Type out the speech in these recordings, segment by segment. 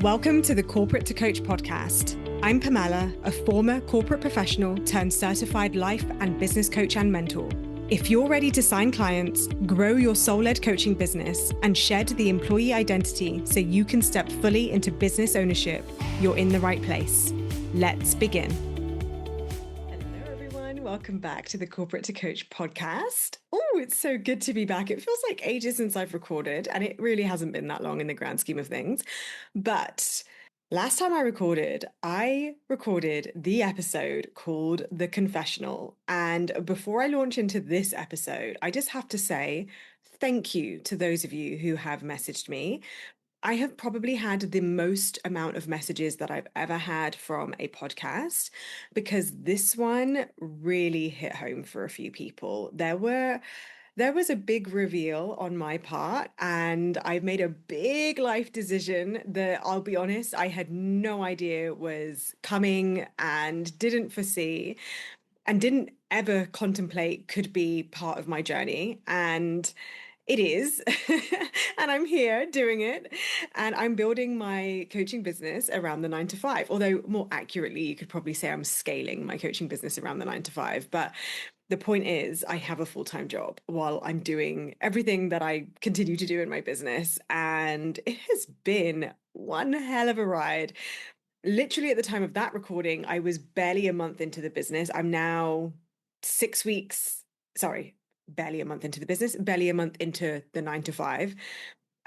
Welcome to the Corporate to Coach podcast. I'm Pamela, a former corporate professional turned certified life and business coach and mentor. If you're ready to sign clients, grow your soul-led coaching business, and shed the employee identity so you can step fully into business ownership, you're in the right place. Let's begin. Hello, everyone. Welcome back to the Corporate to Coach podcast. Oh, it's so good to be back. It feels like ages since I've recorded, and it really hasn't been that long in the grand scheme of things. But last time I recorded the episode called The Confessional. And before I launch into this episode, I just have to say thank you to those of you who have messaged me. I have probably had the most amount of messages that I've ever had from a podcast because this one really hit home for a few people. There was a big reveal on my part, and I've made a big life decision that I'll be honest, I had no idea was coming and didn't foresee and didn't ever contemplate could be part of my journey. And it is. And I'm here doing it. And I'm building my coaching business around the 9 to 5. Although, more accurately, you could probably say I'm scaling my coaching business around the 9 to 5. But the point is, I have a full-time job while I'm doing everything that I continue to do in my business. And it has been one hell of a ride. Literally, at the time of that recording, I was barely a month into the business. I'm now 6 weeks, sorry, barely a month into the business, barely a month into the 9 to 5.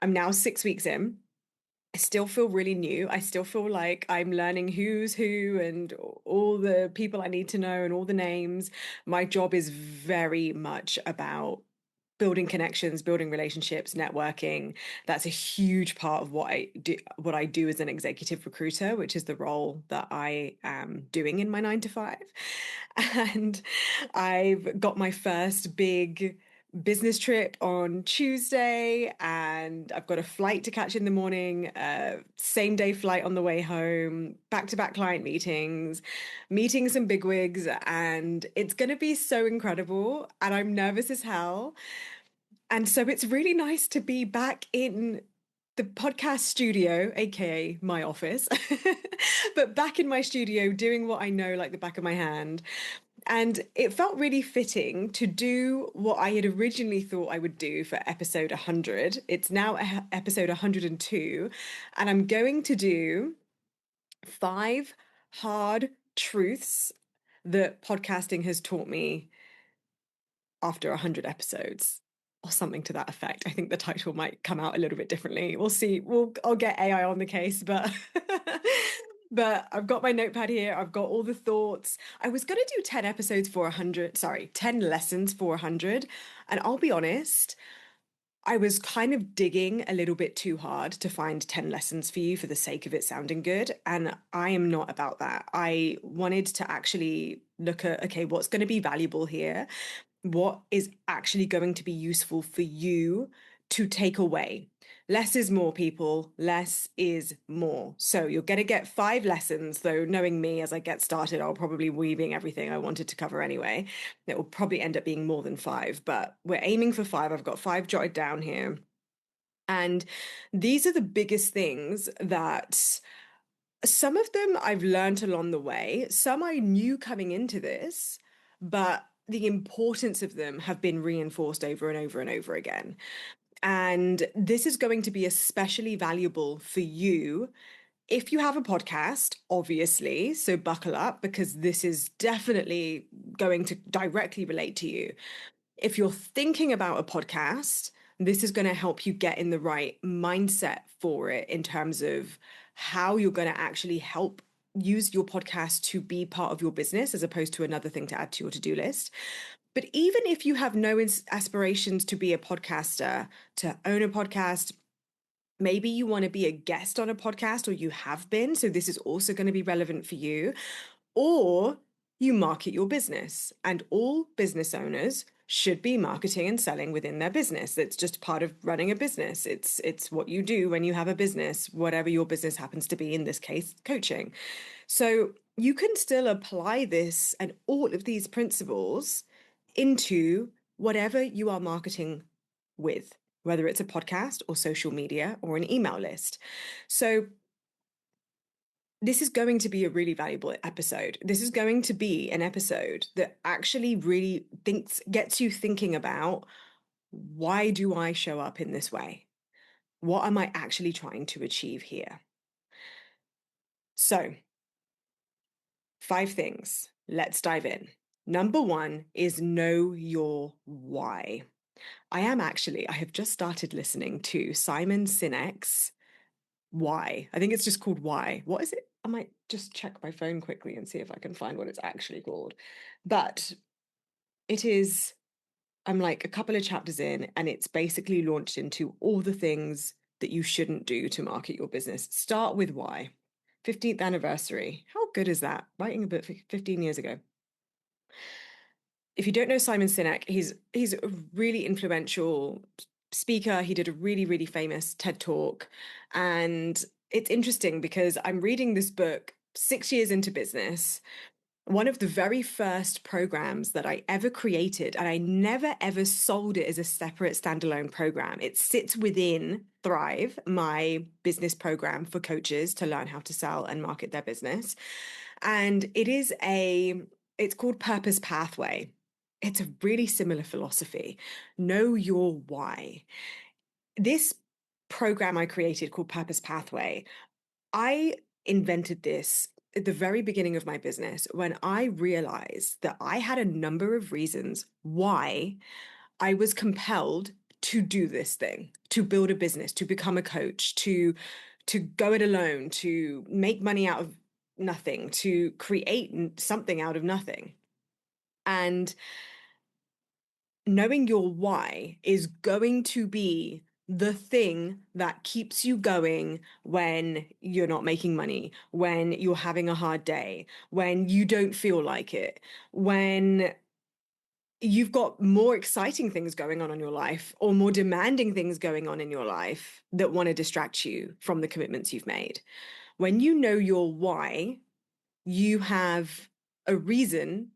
I'm now 6 weeks in. I still feel really new. I still feel like I'm learning who's who and all the people I need to know and all the names. My job is very much about building connections, building relationships, networking. That's a huge part of what I do as an executive recruiter, which is the role that I am doing in my 9 to 5. And I've got my first big business trip on Tuesday, and I've got a flight to catch in the morning, same day flight on the way home, back-to-back client meetings, meeting some bigwigs, and it's going to be so incredible. And I'm nervous as hell. And so it's really nice to be back in the podcast studio, aka my office, but back in my studio doing what I know like the back of my hand. And it felt really fitting to do what I had originally thought I would do for episode 100. It's now episode 102, and I'm going to do 5 hard truths that podcasting has taught me after 100 episodes. Or something to that effect. I think the title might come out a little bit differently. We'll see. I'll get AI on the case, but but I've got my notepad here. I've got all the thoughts. I was going to do 10 episodes for 100, 10 lessons for 100. And I'll be honest, I was kind of digging a little bit too hard to find 10 lessons for you for the sake of it sounding good. And I am not about that. I wanted to actually look at, okay, what's going to be valuable here? What is actually going to be useful for you to take away? Less is more, people. Less is more. So you're going to get 5 lessons, though knowing me as I get started, I'll probably weaving everything I wanted to cover anyway. It will probably end up being more than 5, but we're aiming for 5. I've got 5 jotted down here. And these are the biggest things that some of them I've learned along the way. Some I knew coming into this, but the importance of them have been reinforced over and over and over again. And this is going to be especially valuable for you if you have a podcast, obviously. So buckle up, because this is definitely going to directly relate to you. If you're thinking about a podcast, this is going to help you get in the right mindset for it in terms of how you're going to actually help use your podcast to be part of your business as opposed to another thing to add to your to-do list. But even if you have no aspirations to be a podcaster, to own a podcast, maybe you want to be a guest on a podcast, or you have been, so this is also going to be relevant for you, or you market your business, and all business owners should be marketing and selling within their business. It's just part of running a business. It's what you do when you have a business, whatever your business happens to be, in this case, coaching. So you can still apply this and all of these principles into whatever you are marketing with, whether it's a podcast or social media or an email list. So this is going to be a really valuable episode. This is going to be an episode that actually really gets you thinking about, why do I show up in this way? What am I actually trying to achieve here? So, 5 things. Let's dive in. Number 1 is know your why. I have just started listening to Simon Sinek's Why. I think it's just called Why. What is it? I might just check my phone quickly and see if I can find what it's actually called. But it is, I'm like a couple of chapters in, and it's basically launched into all the things that you shouldn't do to market your business. Start with why. 15th anniversary. How good is that? Writing a book 15 years ago. If you don't know Simon Sinek, he's a really influential speaker. He did a really, really famous TED Talk. And it's interesting because I'm reading this book 6 years into business. One of the very first programs that I ever created, and I never ever sold it as a separate standalone program. It sits within Thrive, my business program for coaches to learn how to sell and market their business. And it's called Purpose Pathway. It's a really similar philosophy. Know your why. This program I created called Purpose Pathway, I invented this at the very beginning of my business when I realized that I had a number of reasons why I was compelled to do this thing, to build a business, to become a coach, to go it alone, to make money out of nothing, to create something out of nothing. And knowing your why is going to be the thing that keeps you going when you're not making money, when you're having a hard day, when you don't feel like it, when you've got more exciting things going on in your life or more demanding things going on in your life that want to distract you from the commitments you've made. When you know your why, you have a reason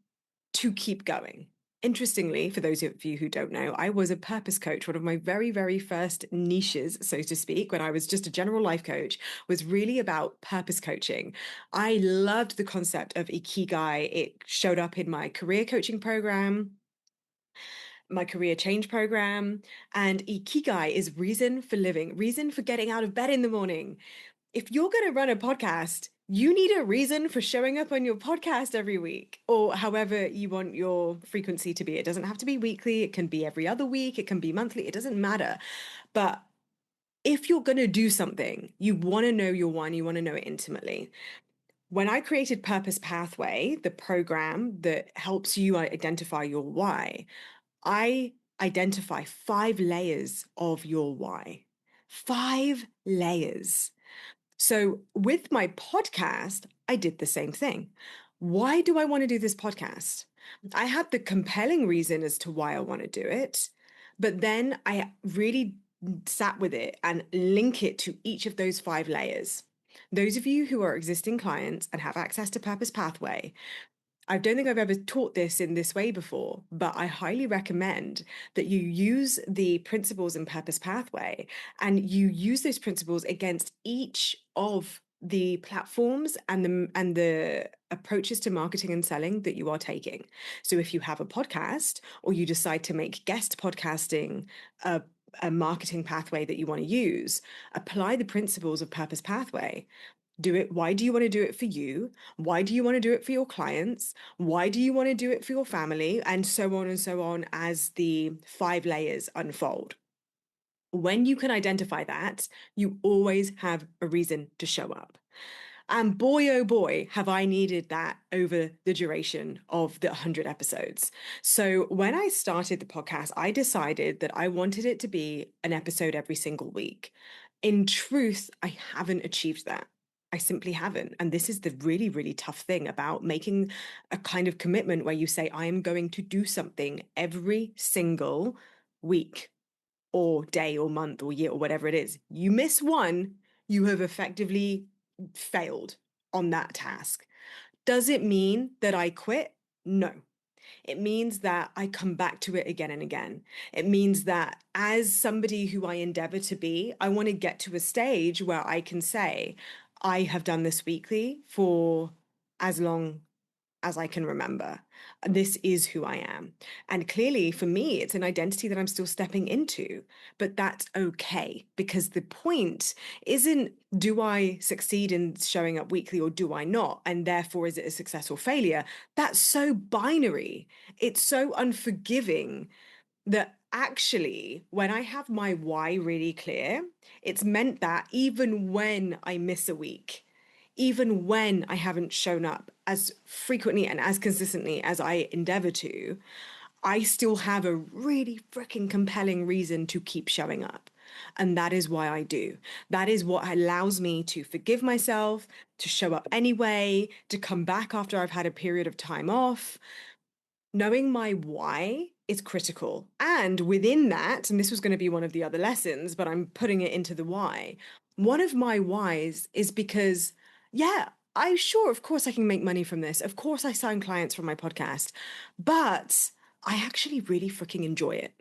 to keep going. Interestingly, for those of you who don't know, I was a purpose coach. One of my very, very first niches, so to speak, when I was just a general life coach, was really about purpose coaching. I loved the concept of Ikigai. It showed up in my career coaching program, my career change program. And Ikigai is reason for living, reason for getting out of bed in the morning. If you're going to run a podcast, you need a reason for showing up on your podcast every week or however you want your frequency to be. It doesn't have to be weekly. It can be every other week. It can be monthly. It doesn't matter. But if you're going to do something, you want to know your one, you want to know it intimately. When I created Purpose Pathway, the program that helps you identify your why, I identify 5 layers of your why. 5 layers. So with my podcast, I did the same thing. Why do I want to do this podcast? I had the compelling reason as to why I want to do it, but then I really sat with it and link it to each of those 5 layers. Those of you who are existing clients and have access to Purpose Pathway, I don't think I've ever taught this in this way before, but I highly recommend that you use the principles in Purpose Pathway and you use those principles against each of the platforms and the approaches to marketing and selling that you are taking. So if you have a podcast or you decide to make guest podcasting a marketing pathway that you want to use, apply the principles of Purpose Pathway. Do it. Why do you want to do it for you? Why do you want to do it for your clients? Why do you want to do it for your family? And so on as the 5 layers unfold. When you can identify that, you always have a reason to show up. And boy, oh boy, have I needed that over the duration of the 100 episodes. So when I started the podcast, I decided that I wanted it to be an episode every single week. In truth, I haven't achieved that. I simply haven't. And this is the really, really tough thing about making a kind of commitment where you say, I am going to do something every single week or day or month or year or whatever it is. You miss one, you have effectively failed on that task. Does it mean that I quit? No. It means that I come back to it again and again. It means that as somebody who I endeavor to be, I want to get to a stage where I can say, I have done this weekly for as long as I can remember. This is who I am. And clearly, for me, it's an identity that I'm still stepping into. But that's okay, because the point isn't, do I succeed in showing up weekly or do I not? And therefore, is it a success or failure? That's so binary. It's so unforgiving that actually, when I have my why really clear, it's meant that even when I miss a week, even when I haven't shown up as frequently and as consistently as I endeavor to, I still have a really freaking compelling reason to keep showing up. And that is why I do. That is what allows me to forgive myself, to show up anyway, to come back after I've had a period of time off. Knowing my why is critical. And within that, and this was going to be one of the other lessons, but I'm putting it into the why. One of my whys is because, yeah, I sure, of course, I can make money from this. Of course, I sign clients from my podcast, but I actually really freaking enjoy it.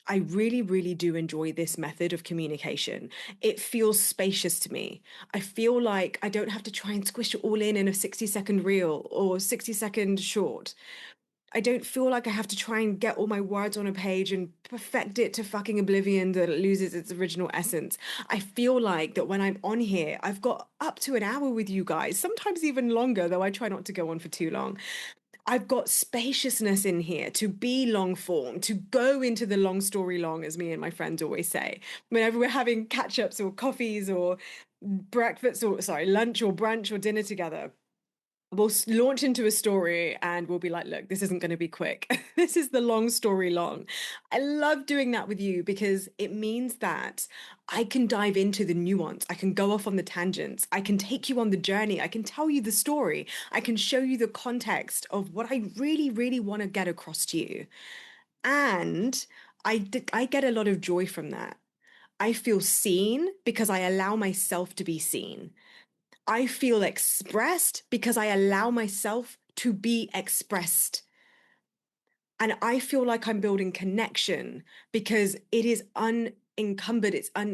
I really, really do enjoy this method of communication. It feels spacious to me. I feel like I don't have to try and squish it all in a 60-second reel or 60-second short. I don't feel like I have to try and get all my words on a page and perfect it to fucking oblivion that it loses its original essence. I feel like that when I'm on here, I've got up to an hour with you guys, sometimes even longer, though I try not to go on for too long. I've got spaciousness in here to be long form, to go into the long story long, as me and my friends always say. Whenever we're having catch ups or coffees or breakfast or, sorry, lunch or brunch or dinner together, we'll launch into a story and we'll be like, look, this isn't going to be quick. This is the long story long. I love doing that with you because it means that I can dive into the nuance. I can go off on the tangents. I can take you on the journey. I can tell you the story. I can show you the context of what I really, really want to get across to you. And I get a lot of joy from that. I feel seen because I allow myself to be seen. I feel expressed because I allow myself to be expressed. And I feel like I'm building connection because it is unencumbered. It's what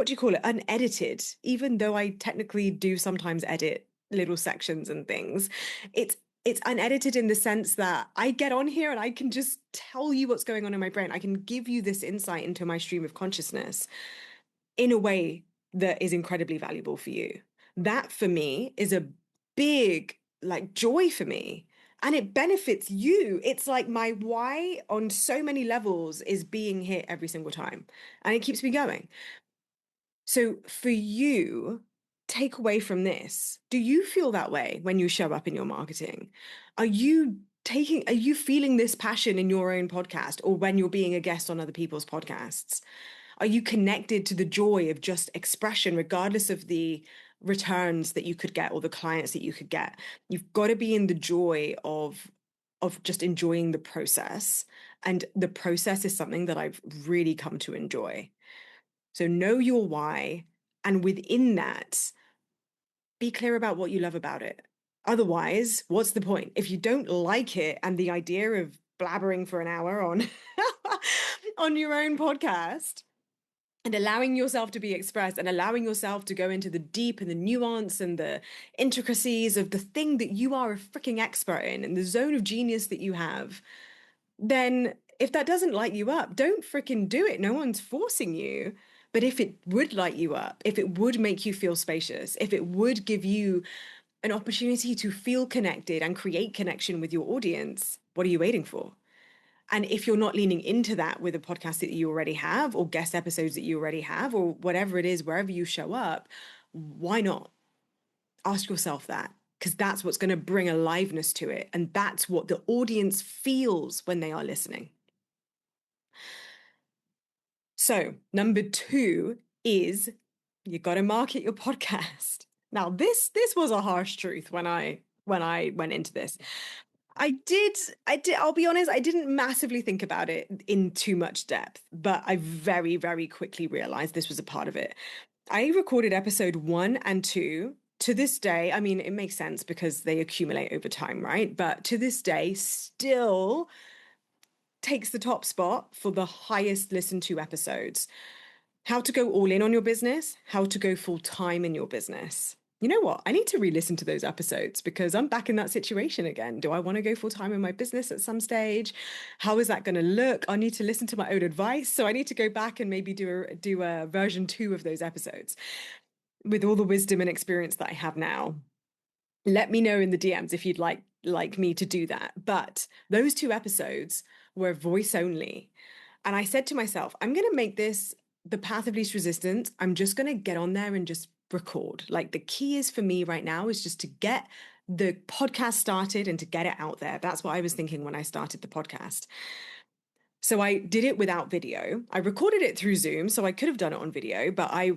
do you call it? Unedited. Even though I technically do sometimes edit little sections and things, it's unedited in the sense that I get on here and I can just tell you what's going on in my brain. I can give you this insight into my stream of consciousness in a way that is incredibly valuable for you. That for me is a big like joy for me. And it benefits you. It's like my why on so many levels is being here every single time. And it keeps me going. So for you, take away from this, do you feel that way when you show up in your marketing? Are you feeling this passion in your own podcast or when you're being a guest on other people's podcasts? Are you connected to the joy of just expression, regardless of the returns that you could get or the clients that you could get? You've got to be in the joy of just enjoying the process. And the process is something that I've really come to enjoy. So know your why. And within that, be clear about what you love about it. Otherwise, what's the point? If you don't like it and the idea of blabbering for an hour on on your own podcast, and allowing yourself to be expressed and allowing yourself to go into the deep and the nuance and the intricacies of the thing that you are a freaking expert in and the zone of genius that you have, then if that doesn't light you up, don't freaking do it. No one's forcing you. But if it would light you up, if it would make you feel spacious, if it would give you an opportunity to feel connected and create connection with your audience, what are you waiting for? And if you're not leaning into that with a podcast that you already have, or guest episodes that you already have, or whatever it is, wherever you show up, why not? Ask yourself that, because that's what's going to bring aliveness to it. And that's what the audience feels when they are listening. So, number 2 is you got to market your podcast. Now, this was a harsh truth when I went into this. I did, I'll be honest, I didn't massively think about it in too much depth, but I very, very quickly realized this was a part of it. I recorded episode 1 and 2. To this day, I mean, it makes sense because they accumulate over time, right? But to this day, still takes the top spot for the highest listened to episodes. how to go all in on your business, how to go full time in your business. You know what? I need to re-listen to those episodes because I'm back in that situation again. Do I want to go full time in my business at some stage? How is that going to look? I need to listen to my own advice. So I need to go back and maybe do a version 2 of those episodes with all the wisdom and experience that I have now. Let me know in the DMs if you'd like me to do that. But those 2 episodes were voice only. And I said to myself, I'm going to make this the path of least resistance. I'm just going to get on there and just record. Like the key is for me right now is just to get the podcast started and to get it out there. That's what I was thinking when I started the podcast. So I did it without video. I recorded it through Zoom, so I could have done it on video, but I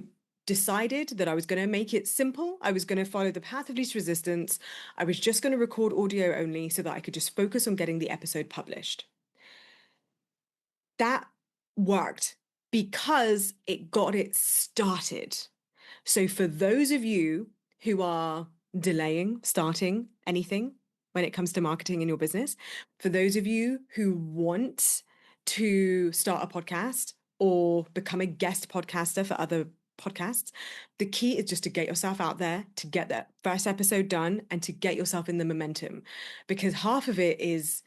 decided that I was going to make it simple. I was going to follow the path of least resistance. I was just going to record audio only so that I could just focus on getting the episode published. That worked because it got it started. So for those of you who are delaying starting anything when it comes to marketing in your business, for those of you who want to start a podcast or become a guest podcaster for other podcasts, the key is just to get yourself out there, to get that first episode done and to get yourself in the momentum, because half of it is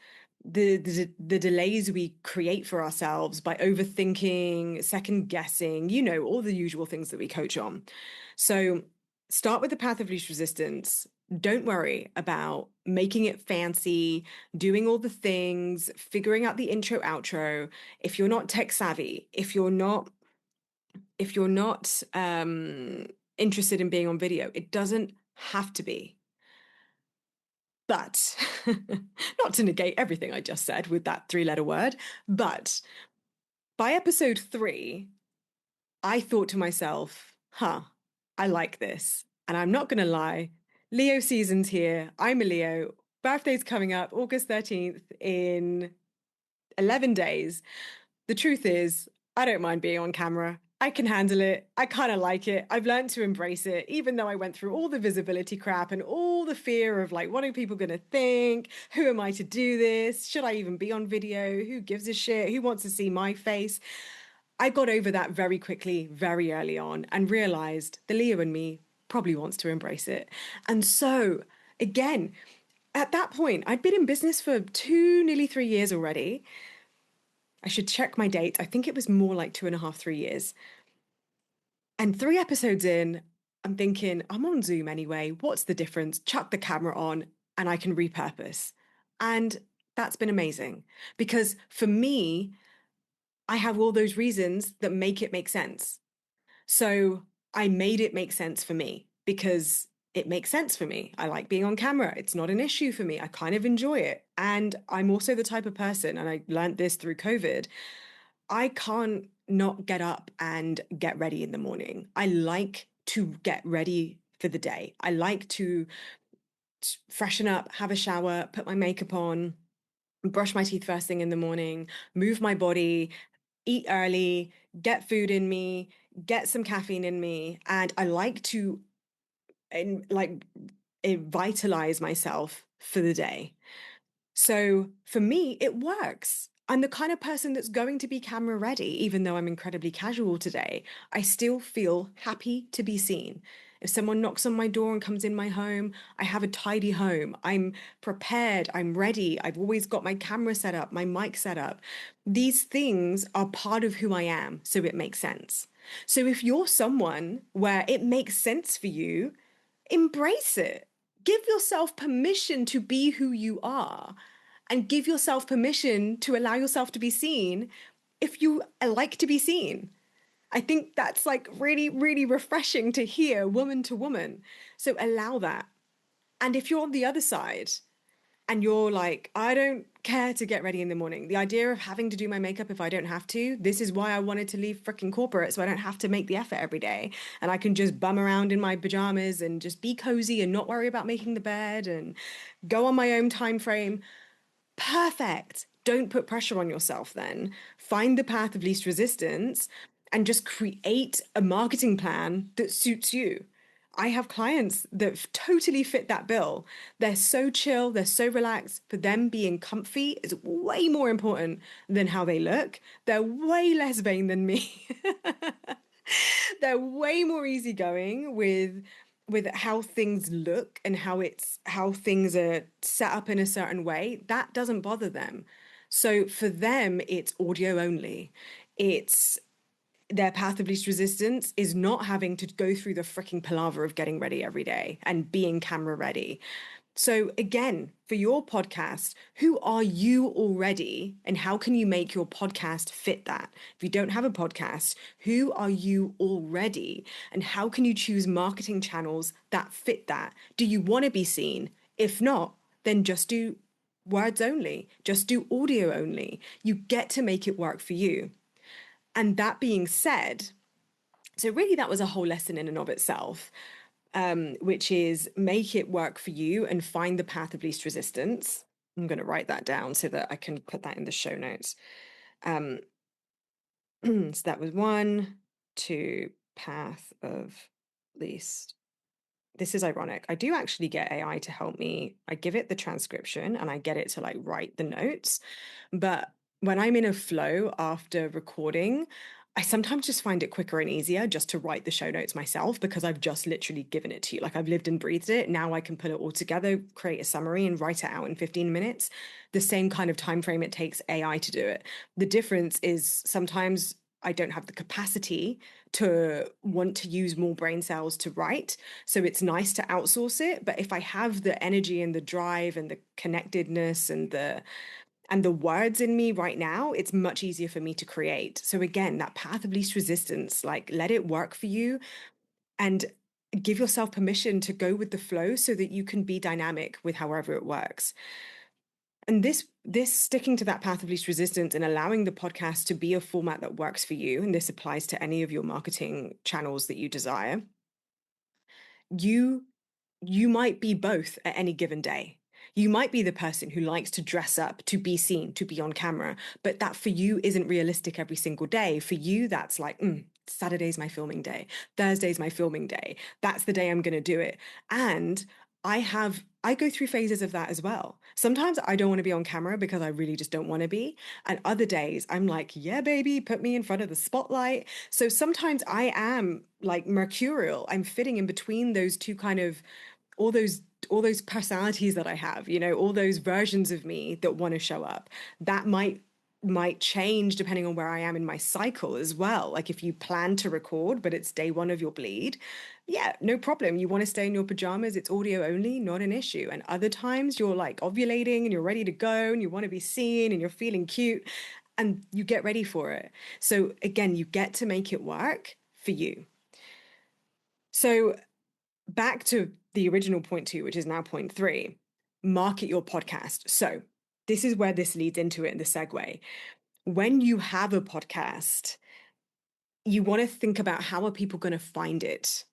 the delays we create for ourselves by overthinking, second guessing, all the usual things that we coach on. So start with the path of least resistance. Don't worry about making it fancy, doing all the things, figuring out the intro, outro. If you're not tech savvy, if you're not interested in being on video, it doesn't have to be. But not to negate everything I just said with that 3-letter word, but by episode 3, I thought to myself, I like this. And I'm not going to lie, Leo season's here. I'm a Leo. Birthday's coming up August 13th in 11 days. The truth is, I don't mind being on camera. I can handle it. I kind of like it. I've learned to embrace it, even though I went through all the visibility crap and all the fear of like, what are people going to think? Who am I to do this? Should I even be on video? Who gives a shit? Who wants to see my face? I got over that very quickly, very early on, and realized the Leo in me probably wants to embrace it. And so, again, at that point, I'd been in business for 2, nearly 3 years already. I should check my date. I think it was more like 2.5, 3 years. And 3 episodes in, I'm thinking, I'm on Zoom anyway. What's the difference? Chuck the camera on and I can repurpose. And that's been amazing because for me, I have all those reasons that make it make sense. So I made it make sense for me because it makes sense for me. I like being on camera. It's not an issue for me. I kind of enjoy it. And I'm also the type of person, and I learned this through COVID, I can't not get up and get ready in the morning. I like to get ready for the day. I like to freshen up, have a shower, put my makeup on, brush my teeth first thing in the morning, move my body, eat early, get food in me, get some caffeine in me. And I like to vitalize myself for the day. So for me, it works. I'm the kind of person that's going to be camera ready, even though I'm incredibly casual today. I still feel happy to be seen. If someone knocks on my door and comes in my home, I have a tidy home. I'm prepared. I'm ready. I've always got my camera set up, my mic set up. These things are part of who I am, so it makes sense. So if you're someone where it makes sense for you, embrace it. Give yourself permission to be who you are and give yourself permission to allow yourself to be seen if you like to be seen. I think that's like really, really refreshing to hear woman to woman. So allow that. And if you're on the other side and you're like, I don't care to get ready in the morning, the idea of having to do my makeup if I don't have to, this is why I wanted to leave freaking corporate so I don't have to make the effort every day. And I can just bum around in my pajamas and just be cozy and not worry about making the bed and go on my own time frame. Perfect. Don't put pressure on yourself then. Find the path of least resistance and just create a marketing plan that suits you. I have clients that totally fit that bill. They're so chill, they're so relaxed. For them, being comfy is way more important than how they look. They're way less vain than me. They're way more easygoing with how things look and how things are set up in a certain way. That doesn't bother them. So for them, it's audio only. It's their path of least resistance is not having to go through the freaking palaver of getting ready every day and being camera ready. So, again, for your podcast, who are you already and how can you make your podcast fit that? If you don't have a podcast, who are you already and how can you choose marketing channels that fit that? Do you want to be seen? If not, then just do words only, just do audio only. You get to make it work for you. And that being said, so really that was a whole lesson in and of itself, which is make it work for you and find the path of least resistance. I'm going to write that down so that I can put that in the show notes. So that was 1, 2, path of least. This is ironic. I do actually get AI to help me. I give it the transcription and I get it to like write the notes. But when I'm in a flow after recording, I sometimes just find it quicker and easier just to write the show notes myself because I've just literally given it to you. Like I've lived and breathed it. Now I can put it all together, create a summary and write it out in 15 minutes. The same kind of time frame it takes AI to do it. The difference is sometimes I don't have the capacity to want to use more brain cells to write. So it's nice to outsource it. But if I have the energy and the drive and the connectedness and the words in me right now, it's much easier for me to create. So again, that path of least resistance, like let it work for you and give yourself permission to go with the flow so that you can be dynamic with however it works. And this sticking to that path of least resistance and allowing the podcast to be a format that works for you, and this applies to any of your marketing channels that you desire, you you might be both at any given day. You might be the person who likes to dress up, to be seen, to be on camera, but that for you isn't realistic every single day. For you, that's like, Saturday's my filming day. Thursday's my filming day. That's the day I'm going to do it. And I go through phases of that as well. Sometimes I don't want to be on camera because I really just don't want to be. And other days I'm like, yeah, baby, put me in front of the spotlight. So sometimes I am like mercurial. I'm fitting in between those two kind of all those personalities that I have, all those versions of me that want to show up. That might change depending on where I am in my cycle as well. Like if you plan to record, but it's day 1 of your bleed, yeah, no problem. You want to stay in your pajamas, it's audio only, not an issue. And other times you're like ovulating and you're ready to go and you want to be seen and you're feeling cute and you get ready for it. So again, you get to make it work for you. So back to the original point 2, which is now point 3, market your podcast. So this is where this leads into it in the segue. When you have a podcast, you want to think about how are people going to find it?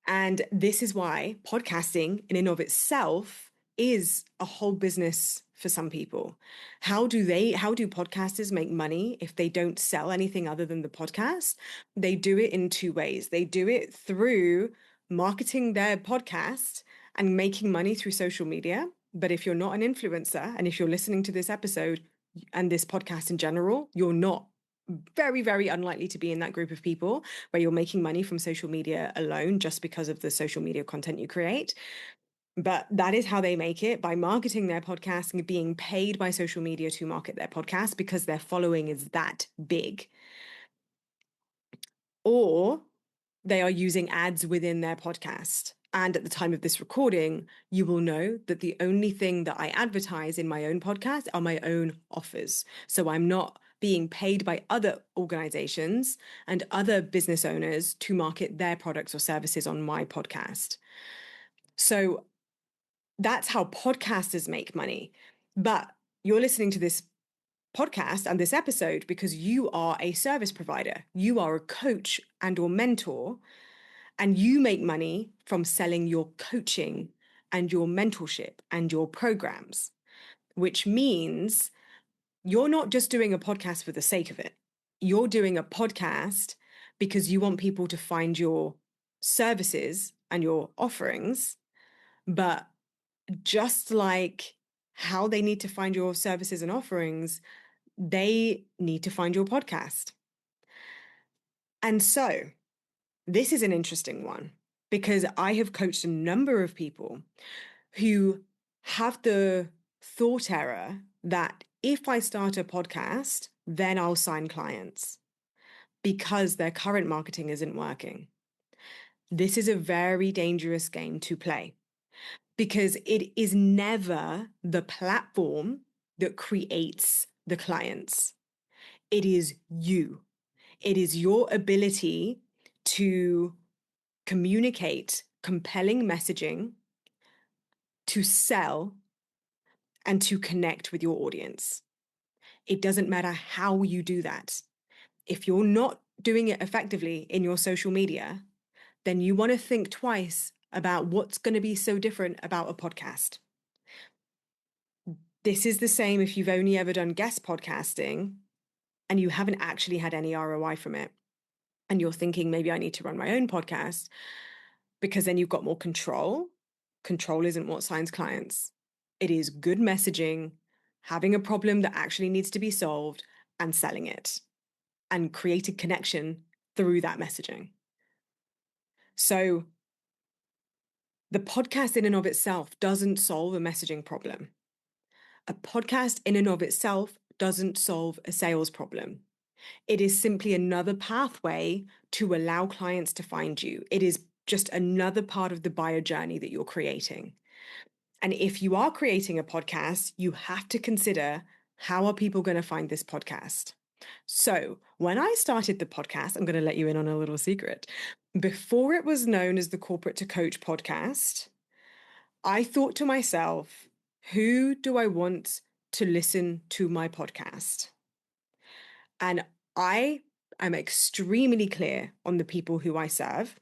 And this is why podcasting in and of itself is a whole business for some people. How do podcasters make money if they don't sell anything other than the podcast? They do it in 2 ways. They do it through marketing their podcast and making money through social media. But if you're not an influencer and if you're listening to this episode and this podcast in general, you're not very, very unlikely to be in that group of people where you're making money from social media alone just because of the social media content you create. But that is how they make it, by marketing their podcast and being paid by social media to market their podcast because their following is that big. Or they are using ads within their podcast. And at the time of this recording, you will know that the only thing that I advertise in my own podcast are my own offers. So I'm not being paid by other organizations and other business owners to market their products or services on my podcast. So that's how podcasters make money. But you're listening to this podcast and this episode because you are a service provider. You are a coach and or mentor, and you make money from selling your coaching and your mentorship and your programs, which means you're not just doing a podcast for the sake of it. You're doing a podcast because you want people to find your services and your offerings. But just like how they need to find your services and offerings, they need to find your podcast. And so This is an interesting one because I have coached a number of people who have the thought error that if I start a podcast, then I'll sign clients because their current marketing isn't working. This is a very dangerous game to play because it is never the platform that creates the clients. It is you. It is your ability to communicate compelling messaging, to sell, and to connect with your audience. It doesn't matter how you do that. If you're not doing it effectively in your social media, then you want to think twice about what's going to be so different about a podcast. This is the same if you've only ever done guest podcasting and you haven't actually had any ROI from it. And you're thinking, maybe I need to run my own podcast because then you've got more control. Control isn't what signs clients. It is good messaging, having a problem that actually needs to be solved and selling it and creating connection through that messaging. So the podcast in and of itself doesn't solve a messaging problem. A podcast in and of itself doesn't solve a sales problem. It is simply another pathway to allow clients to find you. It is just another part of the buyer journey that you're creating. And if you are creating a podcast, you have to consider, how are people going to find this podcast? So when I started the podcast, I'm going to let you in on a little secret. Before it was known as the Corporate to Coach podcast, I thought to myself, who do I want to listen to my podcast? And I am extremely clear on the people who I serve.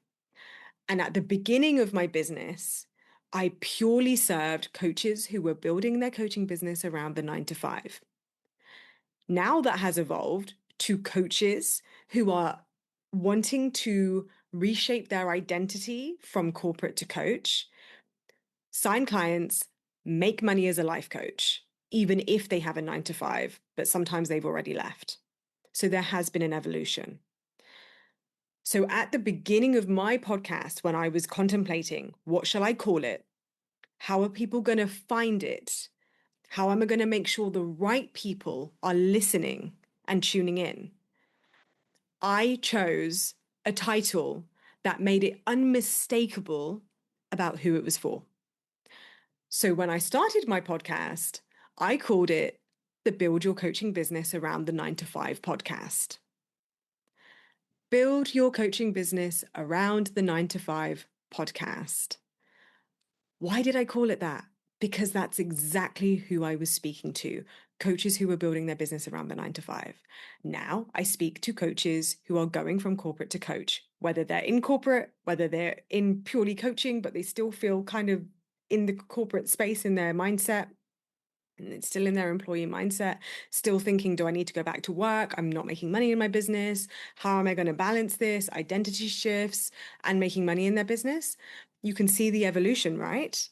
And at the beginning of my business, I purely served coaches who were building their coaching business around the 9 to 5. Now that has evolved to coaches who are wanting to reshape their identity from corporate to coach, sign clients, make money as a life coach, even if they have a 9 to 5, but sometimes they've already left. So there has been an evolution. So at the beginning of my podcast, when I was contemplating, what shall I call it? How are people going to find it? How am I going to make sure the right people are listening and tuning in? I chose a title that made it unmistakable about who it was for. So when I started my podcast, I called it the Build Your Coaching Business Around the 9 to 5 podcast. Build Your Coaching Business Around the 9 to 5 podcast. Why did I call it that? Because that's exactly who I was speaking to, coaches who were building their business around the 9 to 5. Now I speak to coaches who are going from corporate to coach, whether they're in corporate, whether they're in purely coaching, but they still feel kind of in the corporate space in their mindset. And it's still in their employee mindset, still thinking, do I need to go back to work? I'm not making money in my business. How am I going to balance this? Identity shifts and making money in their business. You can see the evolution, right?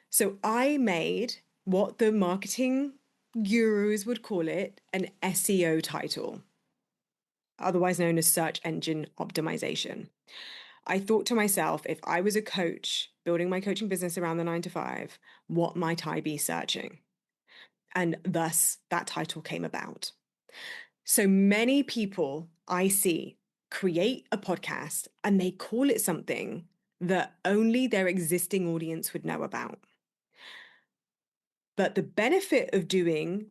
So I made what the marketing gurus would call it an SEO title, otherwise known as search engine optimization. I thought to myself, if I was a coach building my coaching business around the 9 to 5, what might I be searching? And thus that title came about. So many people I see create a podcast and they call it something that only their existing audience would know about. But the benefit of doing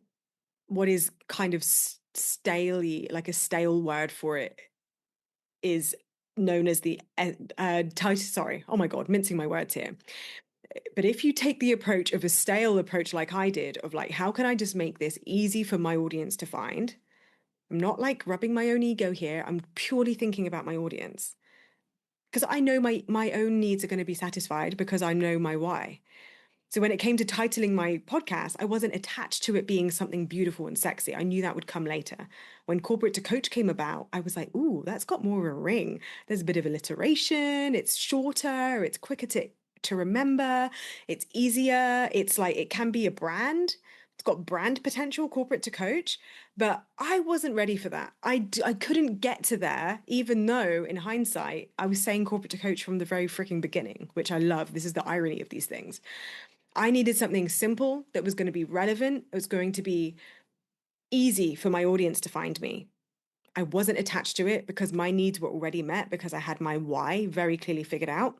what is kind of staley, like a stale word for it, is known as the title. Sorry, oh my God, mincing my words here. But if you take the approach of a stale approach like I did, of like, how can I just make this easy for my audience to find? I'm not like rubbing my own ego here. I'm purely thinking about my audience. Because I know my own needs are going to be satisfied because I know my why. So when it came to titling my podcast, I wasn't attached to it being something beautiful and sexy. I knew that would come later. When Corporate to Coach came about, I was like, ooh, that's got more of a ring. There's a bit of alliteration. It's shorter. It's quicker to remember. It's easier. It's like, it can be a brand. It's got brand potential, corporate to coach, but I wasn't ready for that. I couldn't get to there, even though in hindsight, I was saying corporate to coach from the very freaking beginning, which I love. This is the irony of these things. I needed something simple that was going to be relevant. It was going to be easy for my audience to find me. I wasn't attached to it because my needs were already met because I had my why very clearly figured out.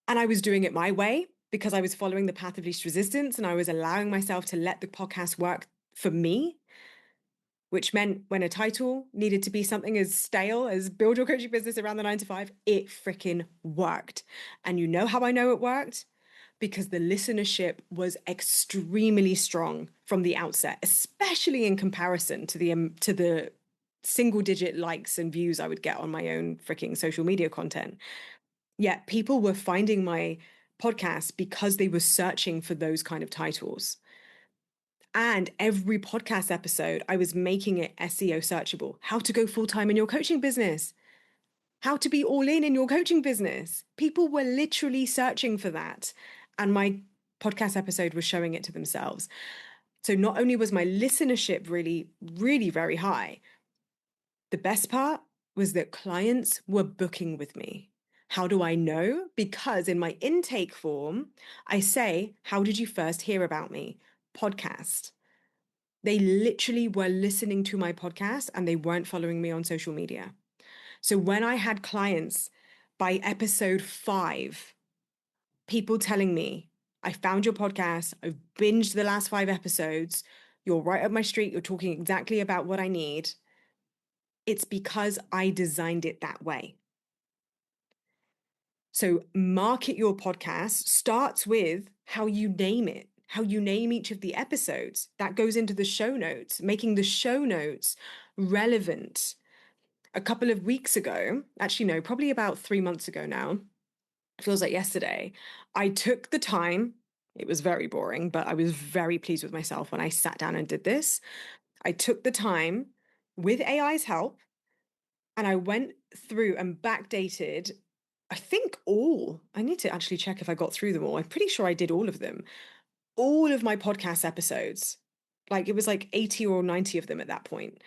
And I was doing it my way because I was following the path of least resistance and I was allowing myself to let the podcast work for me, which meant when a title needed to be something as stale as build your coaching business around the 9 to 5, it freaking worked. And you know how I know it worked? Because the listenership was extremely strong from the outset, especially in comparison to the single digit likes and views I would get on my own freaking social media content. Yet people were finding my podcast because they were searching for those kind of titles. And every podcast episode, I was making it SEO searchable. How to go full time in your coaching business. How to be all in your coaching business. People were literally searching for that. And my podcast episode was showing it to themselves. So not only was my listenership really, really very high, the best part was that clients were booking with me. How do I know? Because in my intake form, I say, how did you first hear about me? Podcast. They literally were listening to my podcast and they weren't following me on social media. So when I had clients by episode 5, people telling me, I found your podcast, I've binged the last 5 episodes, you're right up my street, you're talking exactly about what I need. It's because I designed it that way. So market your podcast starts with how you name it, how you name each of the episodes. That goes into the show notes, making the show notes relevant. A couple of weeks ago, actually, no, probably about 3 months ago now, feels like yesterday, I took the time. It was very boring, but I was very pleased with myself when I sat down and did this. I took the time with AI's help and I went through and backdated, I think I need to actually check if I got through them all. I'm pretty sure I did all of them. All of my podcast episodes. Like it was like 80 or 90 of them at that point.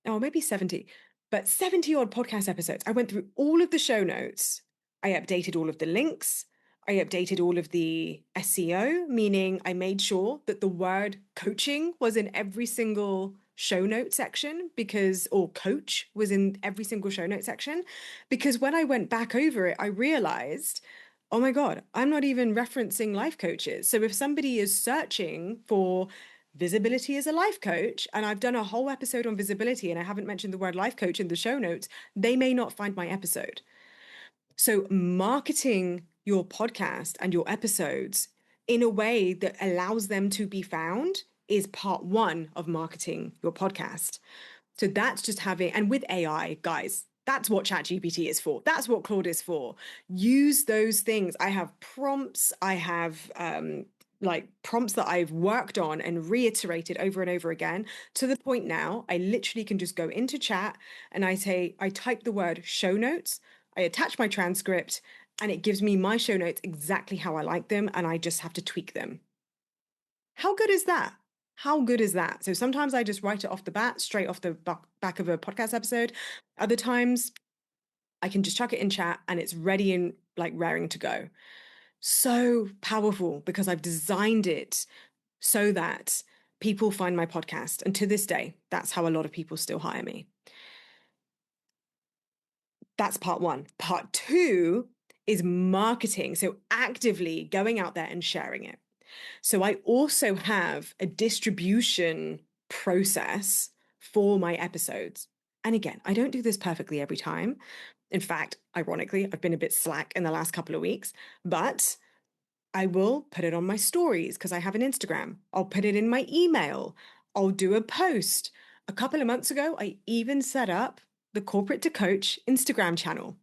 Oh, maybe 70, but 70 odd podcast episodes. I went through all of the show notes. I updated all of the links. I updated all of the SEO, meaning I made sure that the word coaching was in every single show note section or coach was in every single show note section. Because when I went back over it, I realized, oh my God, I'm not even referencing life coaches. So if somebody is searching for visibility as a life coach, and I've done a whole episode on visibility and I haven't mentioned the word life coach in the show notes, they may not find my episode. So marketing your podcast and your episodes in a way that allows them to be found is part 1 of marketing your podcast. So that's just and with AI, guys, that's what ChatGPT is for. That's what Claude is for. Use those things. I have prompts. I have prompts that I've worked on and reiterated over and over again to the point now I literally can just go into chat and I type the word show notes, I attach my transcript, and it gives me my show notes exactly how I like them, and I just have to tweak them. How good is that? How good is that? So sometimes I just write it off the bat, straight off the back of a podcast episode. Other times I can just chuck it in chat and it's ready and like raring to go. So powerful because I've designed it so that people find my podcast. And to this day, that's how a lot of people still hire me. That's part 1. Part 2 is marketing. So actively going out there and sharing it. So I also have a distribution process for my episodes. And again, I don't do this perfectly every time. In fact, ironically, I've been a bit slack in the last couple of weeks, but I will put it on my stories because I have an Instagram. I'll put it in my email. I'll do a post. A couple of months ago, I even set up the Corporate to Coach Instagram channel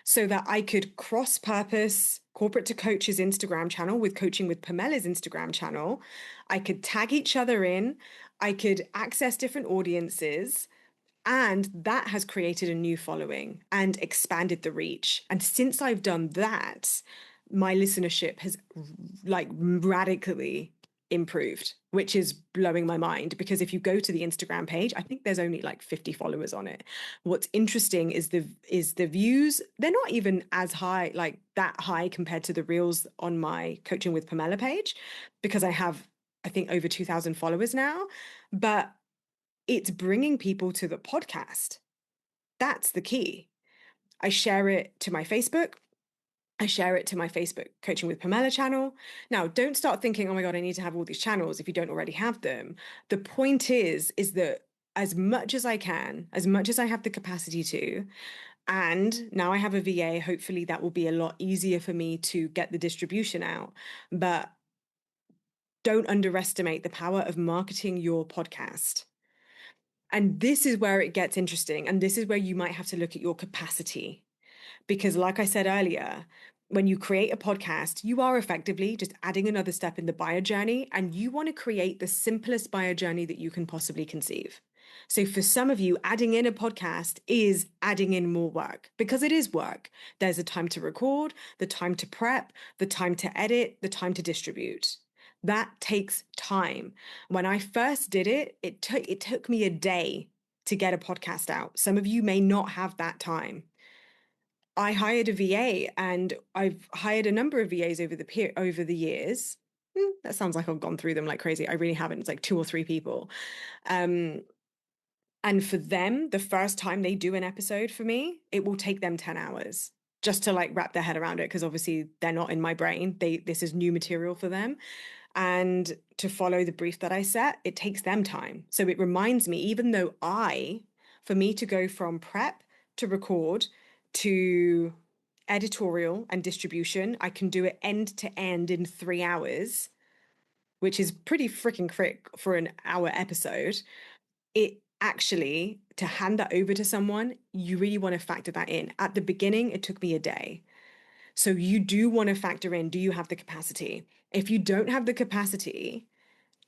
so that I could cross-purpose Corporate to Coach's Instagram channel with Coaching with Pamela's Instagram channel. I could tag each other in. I could access different audiences. And that has created a new following and expanded the reach. And since I've done that, my listenership has like radically improved, which is blowing my mind, because if you go to the Instagram page, I think there's only like 50 followers on it. What's interesting is the views. They're not even as high, like that high, compared to the reels on my Coaching with Pamela page, because I have, I think, over 2,000 followers now. But it's bringing people to the podcast. That's the key. I share it to my Facebook. I share it to my Facebook Coaching with Pamela channel. Now, don't start thinking, oh my God, I need to have all these channels if you don't already have them. The point is that as much as I can, as much as I have the capacity to, and now I have a VA, hopefully that will be a lot easier for me to get the distribution out. But don't underestimate the power of marketing your podcast. And this is where it gets interesting. And this is where you might have to look at your capacity. Because, like I said earlier, when you create a podcast, you are effectively just adding another step in the buyer journey, and you want to create the simplest buyer journey that you can possibly conceive. So for some of you, adding in a podcast is adding in more work, because it is work. There's a time to record, the time to prep, the time to edit, the time to distribute. That takes time. When I first did it, it took me a day to get a podcast out. Some of you may not have that time. I hired a VA, and I've hired a number of VAs over the years. That sounds like I've gone through them like crazy. I really haven't. It's like 2 or 3 people. And for them, the first time they do an episode for me, it will take them 10 hours just to like wrap their head around it, because obviously they're not in my brain. This is new material for them. And to follow the brief that I set, it takes them time. So it reminds me, even though for me to go from prep to record to editorial and distribution, I can do it end to end in 3 hours, which is pretty freaking quick for an hour episode. It actually, to hand that over to someone, you really want to factor that in. At the beginning, it took me a day. So you do want to factor in, do you have the capacity? If you don't have the capacity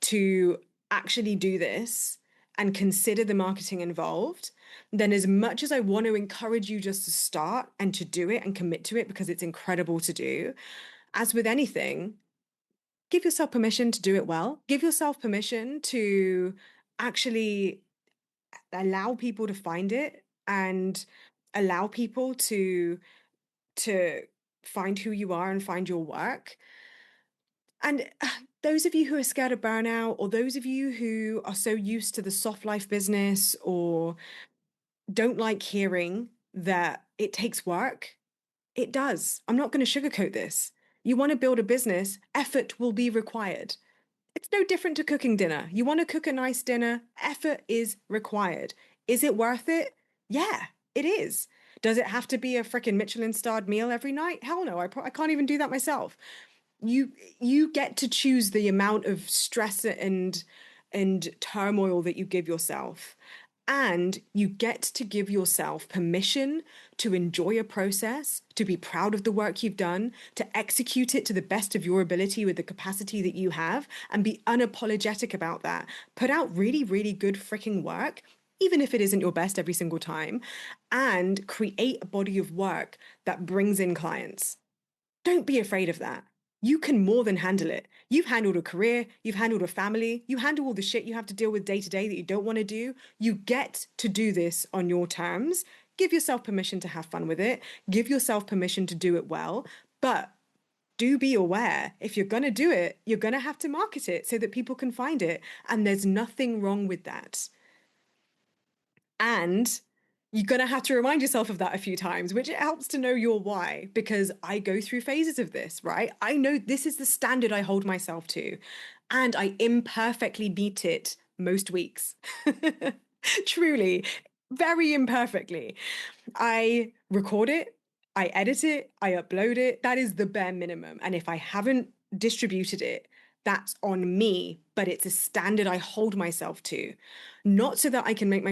to actually do this and consider the marketing involved, then as much as I want to encourage you just to start and to do it and commit to it, because it's incredible to do, as with anything, give yourself permission to do it well. Give yourself permission to actually allow people to find it, and allow people to find who you are and find your work. And those of you who are scared of burnout, or those of you who are so used to the soft life business, or don't like hearing that it takes work, it does. I'm not going to sugarcoat this. You want to build a business, effort will be required. It's no different to cooking dinner. You want to cook a nice dinner, effort is required. Is it worth it? Yeah, it is. Does it have to be a freaking Michelin-starred meal every night? Hell no, I can't even do that myself. You get to choose the amount of stress and turmoil that you give yourself. And you get to give yourself permission to enjoy a process, to be proud of the work you've done, to execute it to the best of your ability with the capacity that you have, and be unapologetic about that. Put out really, really good freaking work, even if it isn't your best every single time, and create a body of work that brings in clients. Don't be afraid of that. You can more than handle it. You've handled a career, you've handled a family, you handle all the shit you have to deal with day to day that you don't want to do. You get to do this on your terms. Give yourself permission to have fun with it. Give yourself permission to do it well. But do be aware, if you're going to do it, you're going to have to market it so that people can find it. And there's nothing wrong with that. And you're going to have to remind yourself of that a few times, which it helps to know your why, because I go through phases of this, right? I know this is the standard I hold myself to, and I imperfectly meet it most weeks. Truly, very imperfectly. I record it, I edit it, I upload it. That is the bare minimum. And if I haven't distributed it, that's on me, but it's a standard I hold myself to. Not so that I can make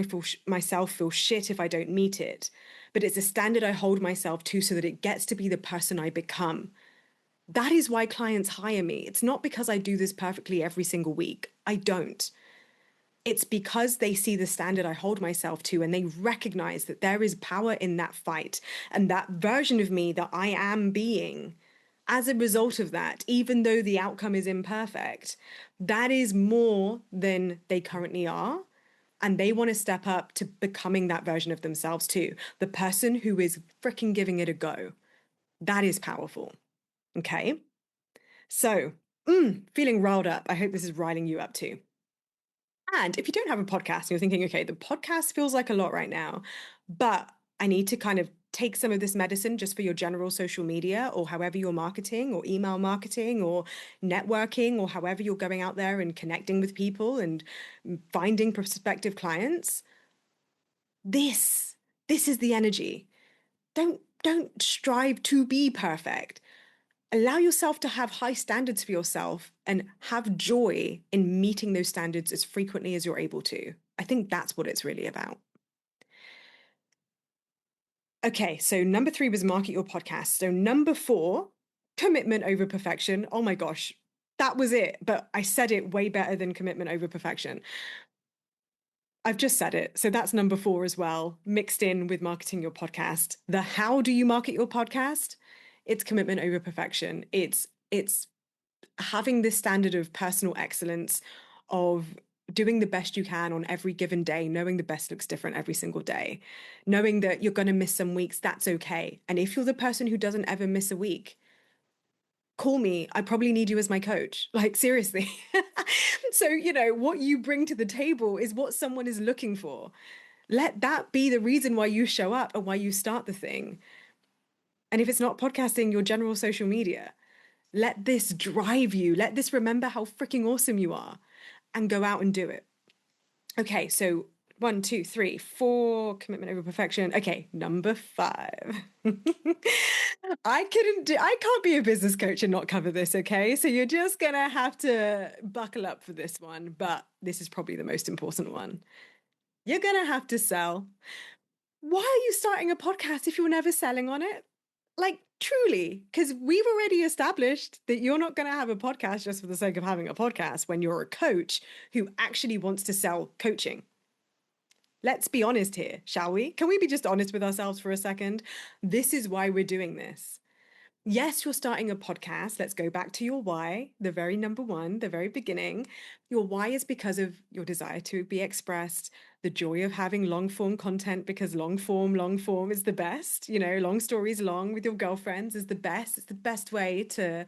myself feel shit if I don't meet it, but it's a standard I hold myself to so that it gets to be the person I become. That is why clients hire me. It's not because I do this perfectly every single week. I don't. It's because they see the standard I hold myself to, and they recognize that there is power in that fight, and that version of me that I am being as a result of that, even though the outcome is imperfect, that is more than they currently are. And they want to step up to becoming that version of themselves too. The person who is freaking giving it a go. That is powerful. Okay. So, feeling riled up. I hope this is riling you up too. And if you don't have a podcast, you're thinking, okay, the podcast feels like a lot right now, but I need to kind of take some of this medicine just for your general social media or however you're marketing or email marketing or networking or however you're going out there and connecting with people and finding prospective clients. This is the energy. Don't strive to be perfect. Allow yourself to have high standards for yourself and have joy in meeting those standards as frequently as you're able to. I think that's what it's really about. Okay, so number 3 was market your podcast. So number 4, commitment over perfection. Oh my gosh, that was it. But I said it way better than commitment over perfection. I've just said it. So that's number 4 as well, mixed in with marketing your podcast. The how do you market your podcast? It's commitment over perfection. It's having this standard of personal excellence, of doing the best you can on every given day, knowing the best looks different every single day, knowing that you're going to miss some weeks, that's okay. And if you're the person who doesn't ever miss a week, call me. I probably need you as my coach. Like, seriously. So, what you bring to the table is what someone is looking for. Let that be the reason why you show up and why you start the thing. And if it's not podcasting, your general social media. Let this drive you. Let this remember how freaking awesome you are and go out and do it. Okay, so 1, 2, 3, 4, commitment over perfection. Okay, number 5. I can't be a business coach and not cover this, okay? So you're just gonna have to buckle up for this one, but this is probably the most important one. You're gonna have to sell. Why are you starting a podcast if you're never selling on it? Like, truly, because we've already established that you're not going to have a podcast just for the sake of having a podcast when you're a coach who actually wants to sell coaching. Let's be honest here, shall we? Can we be just honest with ourselves for a second? This is why we're doing this. Yes, you're starting a podcast. Let's go back to your why, the very number 1, the very beginning. Your why is because of your desire to be expressed, the joy of having long form content, because long form is the best. Long stories long with your girlfriends is the best. It's the best way to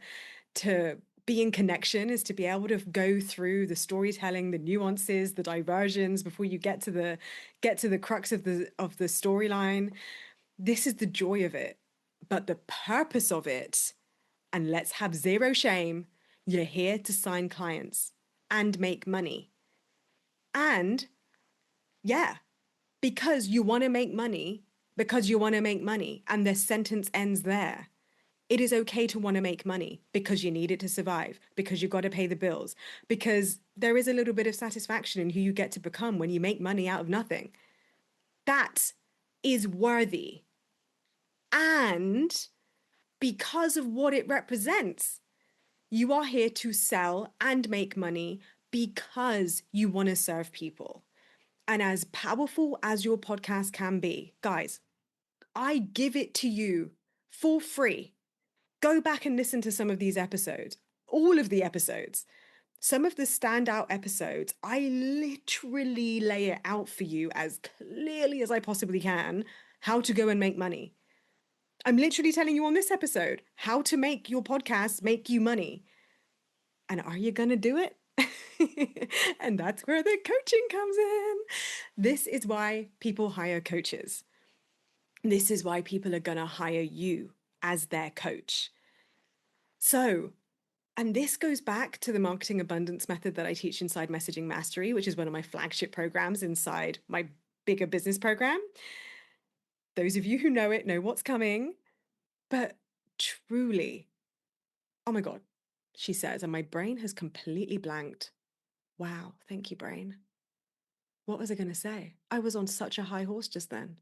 be in connection, is to be able to go through the storytelling, the nuances, the diversions before you get to the crux of the storyline. This is the joy of it. But the purpose of it, and let's have zero shame, you're here to sign clients and make money. And yeah, because you want to make money, and the sentence ends there. It is okay to want to make money because you need it to survive, because you've got to pay the bills, because there is a little bit of satisfaction in who you get to become when you make money out of nothing. That is worthy. And because of what it represents, you are here to sell and make money because you want to serve people. And as powerful as your podcast can be, guys, I give it to you for free. Go back and listen to some of these episodes, all of the episodes. Some of the standout episodes, I literally lay it out for you as clearly as I possibly can, how to go and make money. I'm literally telling you on this episode how to make your podcast make you money. And are you going to do it? And that's where the coaching comes in. This is why people hire coaches. This is why people are going to hire you as their coach. So, and this goes back to the marketing abundance method that I teach inside Messaging Mastery, which is one of my flagship programs inside my bigger business program. Those of you who know it know what's coming. But truly, oh my God, she says, and my brain has completely blanked. Wow, thank you, brain. What was I going to say? I was on such a high horse just then.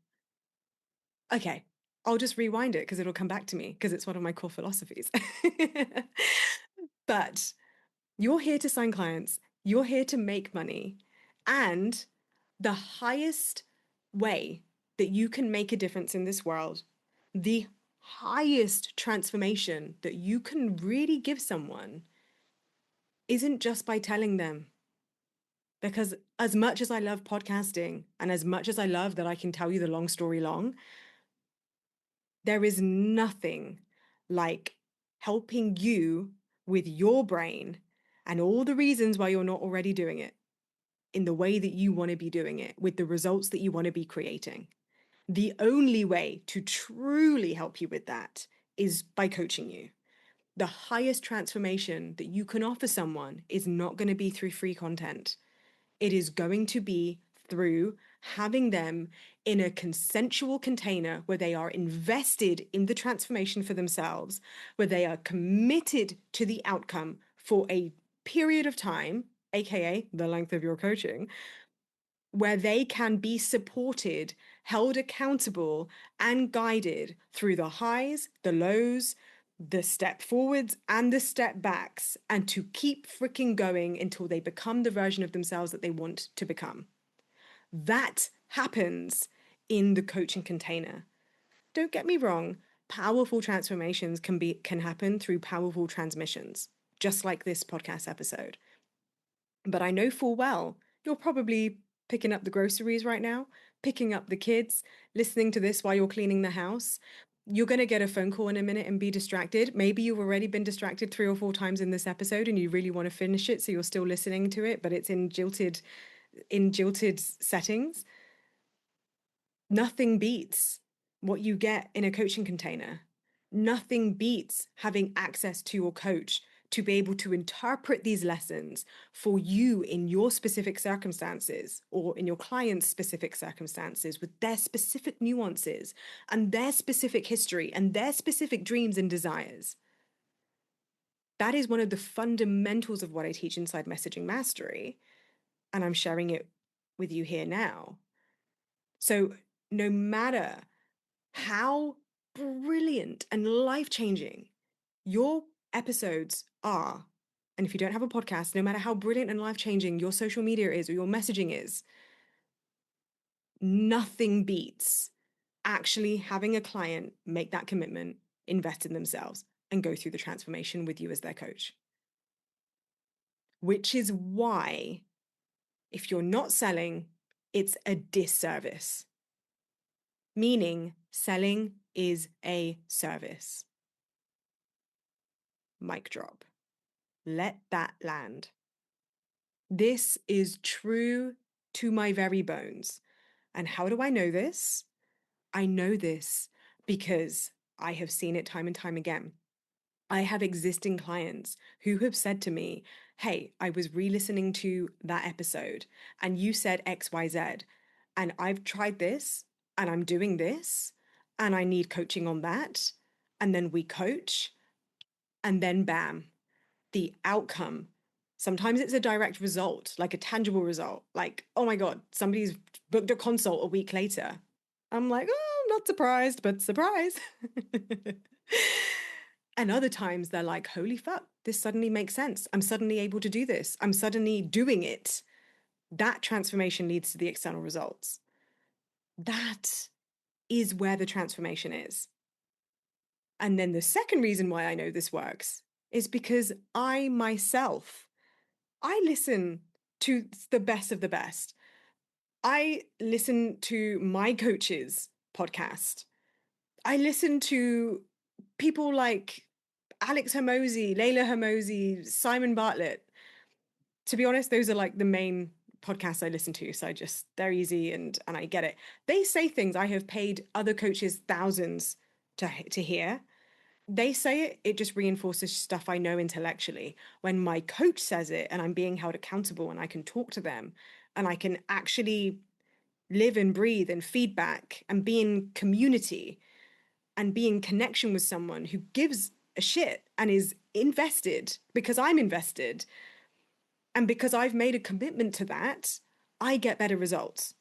Okay, I'll just rewind it because it'll come back to me because it's one of my core philosophies. But you're here to sign clients, you're here to make money, and the highest way that you can make a difference in this world, the highest transformation that you can really give someone isn't just by telling them. Because as much as I love podcasting and as much as I love that I can tell you the long story long, there is nothing like helping you with your brain and all the reasons why you're not already doing it in the way that you want to be doing it with the results that you want to be creating. The only way to truly help you with that is by coaching you. The highest transformation that you can offer someone is not going to be through free content. It is going to be through having them in a consensual container where they are invested in the transformation for themselves, where they are committed to the outcome for a period of time, aka the length of your coaching, where they can be supported, held accountable, and guided through the highs, the lows, the step forwards, and the step backs, and to keep freaking going until they become the version of themselves that they want to become. That happens in the coaching container. Don't get me wrong, powerful transformations can happen through powerful transmissions, just like this podcast episode. But I know full well you're probably picking up the groceries right now, picking up the kids, listening to this while you're cleaning the house. You're going to get a phone call in a minute and be distracted. Maybe you've already been distracted 3 or 4 times in this episode and you really want to finish it, so you're still listening to it, but it's in jilted settings. Nothing beats what you get in a coaching container. Nothing beats having access to your coach to be able to interpret these lessons for you in your specific circumstances or in your client's specific circumstances with their specific nuances and their specific history and their specific dreams and desires. That is one of the fundamentals of what I teach inside Messaging Mastery, and I'm sharing it with you here now. So no matter how brilliant and life-changing your episodes are, and if you don't have a podcast, no matter how brilliant and life-changing your social media is or your messaging is, nothing beats actually having a client make that commitment, invest in themselves, and go through the transformation with you as their coach. Which is why, if you're not selling, it's a disservice. Meaning, selling is a service. Mic drop. Let that land. This is true to my very bones. And how do I know this? I know this because I have seen it time and time again. I have existing clients who have said to me, hey, I was re-listening to that episode and you said XYZ, and I've tried this and I'm doing this and I need coaching on that. And then we coach and then bam, the outcome. Sometimes it's a direct result, like a tangible result, like, oh my God, somebody's booked a consult a week later. I'm like, oh, not surprised, but surprise. And other times they're like, holy fuck, this suddenly makes sense. I'm suddenly able to do this. I'm suddenly doing it. That transformation leads to the external results. That is where the transformation is. And then the second reason why I know this works is because I myself, I listen to the best of the best. I listen to my coach's podcast. I listen to people like Alex Hormozi, Layla Hormozi, Simon Bartlett. To be honest, those are like the main podcasts I listen to. So they're easy and I get it. They say things I have paid other coaches thousands to hear. They say it, it just reinforces stuff I know intellectually. When my coach says it and I'm being held accountable and I can talk to them and I can actually live and breathe and feedback and be in community and be in connection with someone who gives a shit and is invested because I'm invested and because I've made a commitment to that, I get better results.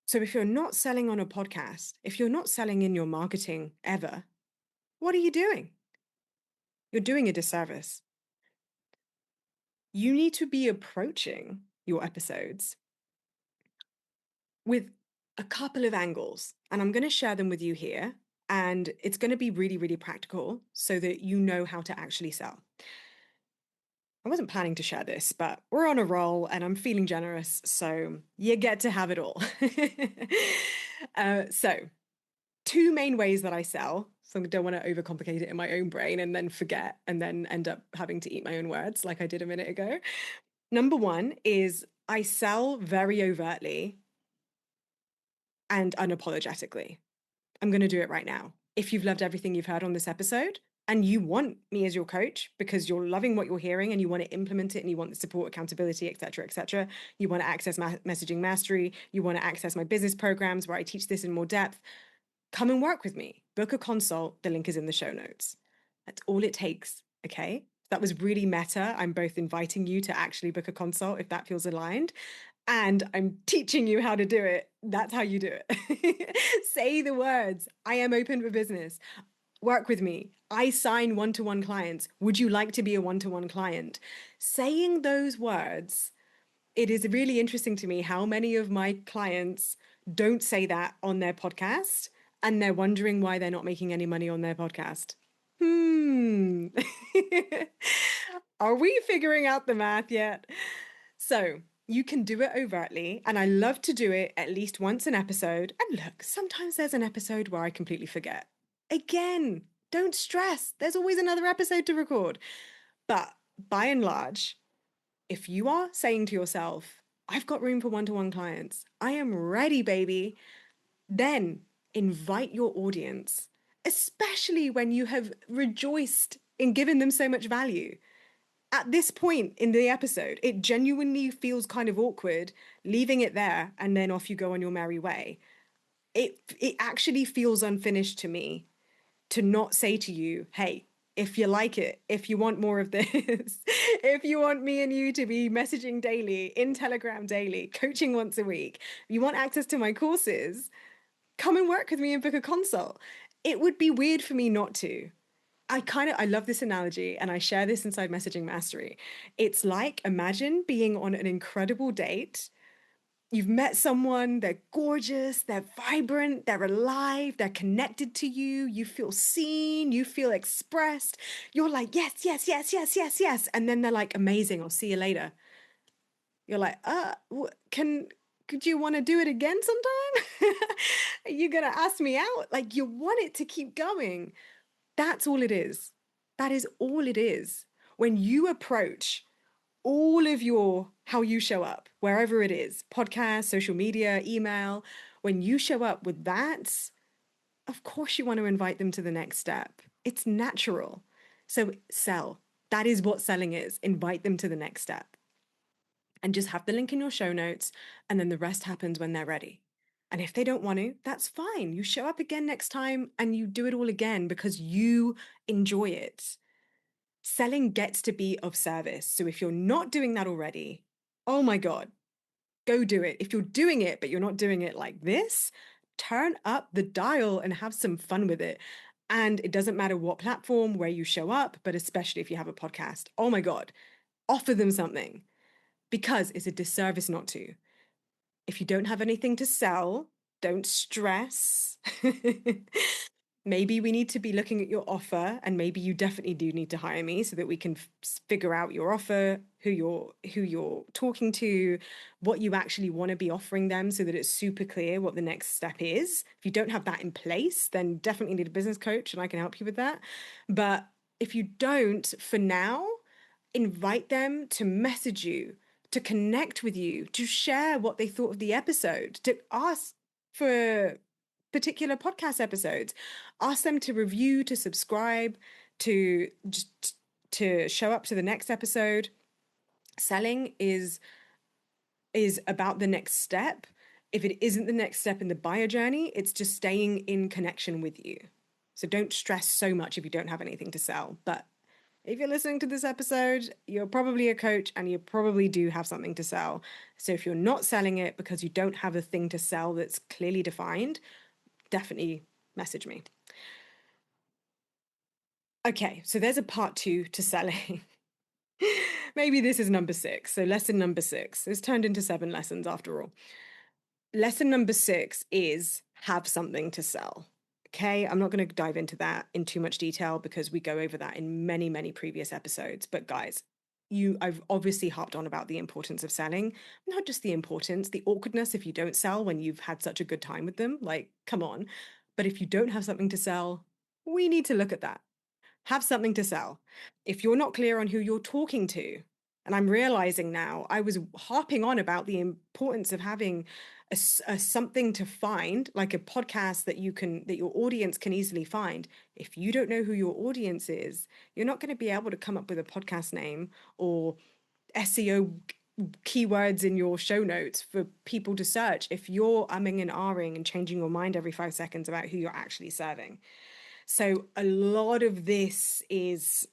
So if you're not selling on a podcast, if you're not selling in your marketing ever, what are you doing? You're doing a disservice. You need to be approaching your episodes with a couple of angles, and I'm going to share them with you here. And it's going to be really, really practical so that you know how to actually sell. I wasn't planning to share this, but we're on a roll and I'm feeling generous. So you get to have it all. So, two main ways that I sell. So I don't want to overcomplicate it in my own brain and then forget and then end up having to eat my own words like I did a minute ago. Number one is I sell very overtly and unapologetically. I'm going to do it right now. If you've loved everything you've heard on this episode and you want me as your coach because you're loving what you're hearing and you want to implement it and you want the support, accountability, etc., you want to access messaging mastery, you want to access my business programs where I teach this in more depth, come and work with me. Book a consult. The link is in the show notes. That's all it takes. Okay. That was really meta. I'm both inviting you to actually book a consult if that feels aligned. And I'm teaching you how to do it. That's how you do it. Say the words. I am open for business. Work with me. I sign one-to-one clients. Would you like to be a one-to-one client? Saying those words, it is really interesting to me how many of my clients don't say that on their podcast and they're wondering why they're not making any money on their podcast. Are we figuring out the math yet? So you can do it overtly, and I love to do it at least once an episode. And look, sometimes there's an episode where I completely forget. Again, don't stress. There's always another episode to record. But by and large, if you are saying to yourself, I've got room for one-to-one clients, I am ready, baby, then invite your audience, especially when you have rejoiced in giving them so much value. At this point in the episode, it genuinely feels kind of awkward leaving it there and then off you go on your merry way. It actually feels unfinished to me to not say to you, hey, if you like it, if you want more of this, if you want me and you to be messaging daily, in Telegram daily, coaching once a week, you want access to my courses, come and work with me and book a consult. It would be weird for me not to. I love this analogy and I share this inside Messaging Mastery. It's like imagine being on an incredible date. You've met someone, they're gorgeous, they're vibrant, they're alive, they're connected to you, you feel seen, you feel expressed. You're like, yes, yes, yes, yes, yes, yes. And then they're like, amazing, I'll see you later. You're like, could you want to do it again sometime? Are you going to ask me out? Like, you want it to keep going. That's all it is. That is all it is. When you approach all of your how you show up, wherever it is, podcast, social media, email, when you show up with that, of course you want to invite them to the next step. It's natural. So sell. That is what selling is. Invite them to the next step. And just have the link in your show notes, and then the rest happens when they're ready. And if they don't want to, that's fine. You show up again next time and you do it all again because you enjoy it. Selling gets to be of service. So if you're not doing that already, oh my God, go do it. If you're doing it, but you're not doing it like this, turn up the dial and have some fun with it. And it doesn't matter what platform, where you show up, but especially if you have a podcast, oh my God, offer them something because it's a disservice not to. If you don't have anything to sell, don't stress. Maybe we need to be looking at your offer, and maybe you definitely do need to hire me so that we can figure out your offer, who you're talking to, what you actually want to be offering them so that it's super clear what the next step is. If you don't have that in place, then definitely need a business coach and I can help you with that. But if you don't, for now, invite them to message you, to connect with you, to share what they thought of the episode, to ask for particular podcast episodes, ask them to review, to subscribe, to just to show up to the next episode. Selling is about the next step. If it isn't the next step in the buyer journey, it's just staying in connection with you. So don't stress so much if you don't have anything to sell. But if you're listening to this episode, you're probably a coach and you probably do have something to sell. So if you're not selling it because you don't have a thing to sell that's clearly defined, definitely message me. Okay, so there's a part 2 to selling. Maybe this is number 6. So lesson number 6. It's turned into 7 lessons after all. Lesson number 6 is have something to sell. Okay, I'm not going to dive into that in too much detail because we go over that in many, many previous episodes. But guys, I've obviously harped on about the importance of selling, not just the importance, the awkwardness if you don't sell when you've had such a good time with them. Like, come on. But if you don't have something to sell, we need to look at that. Have something to sell. If you're not clear on who you're talking to, and I'm realizing now, I was harping on about the importance of having a something to find, like a podcast that your audience can easily find. If you don't know who your audience is, you're not going to be able to come up with a podcast name or SEO keywords in your show notes for people to search if you're umming and ahhing and changing your mind every 5 seconds about who you're actually serving. So a lot of this is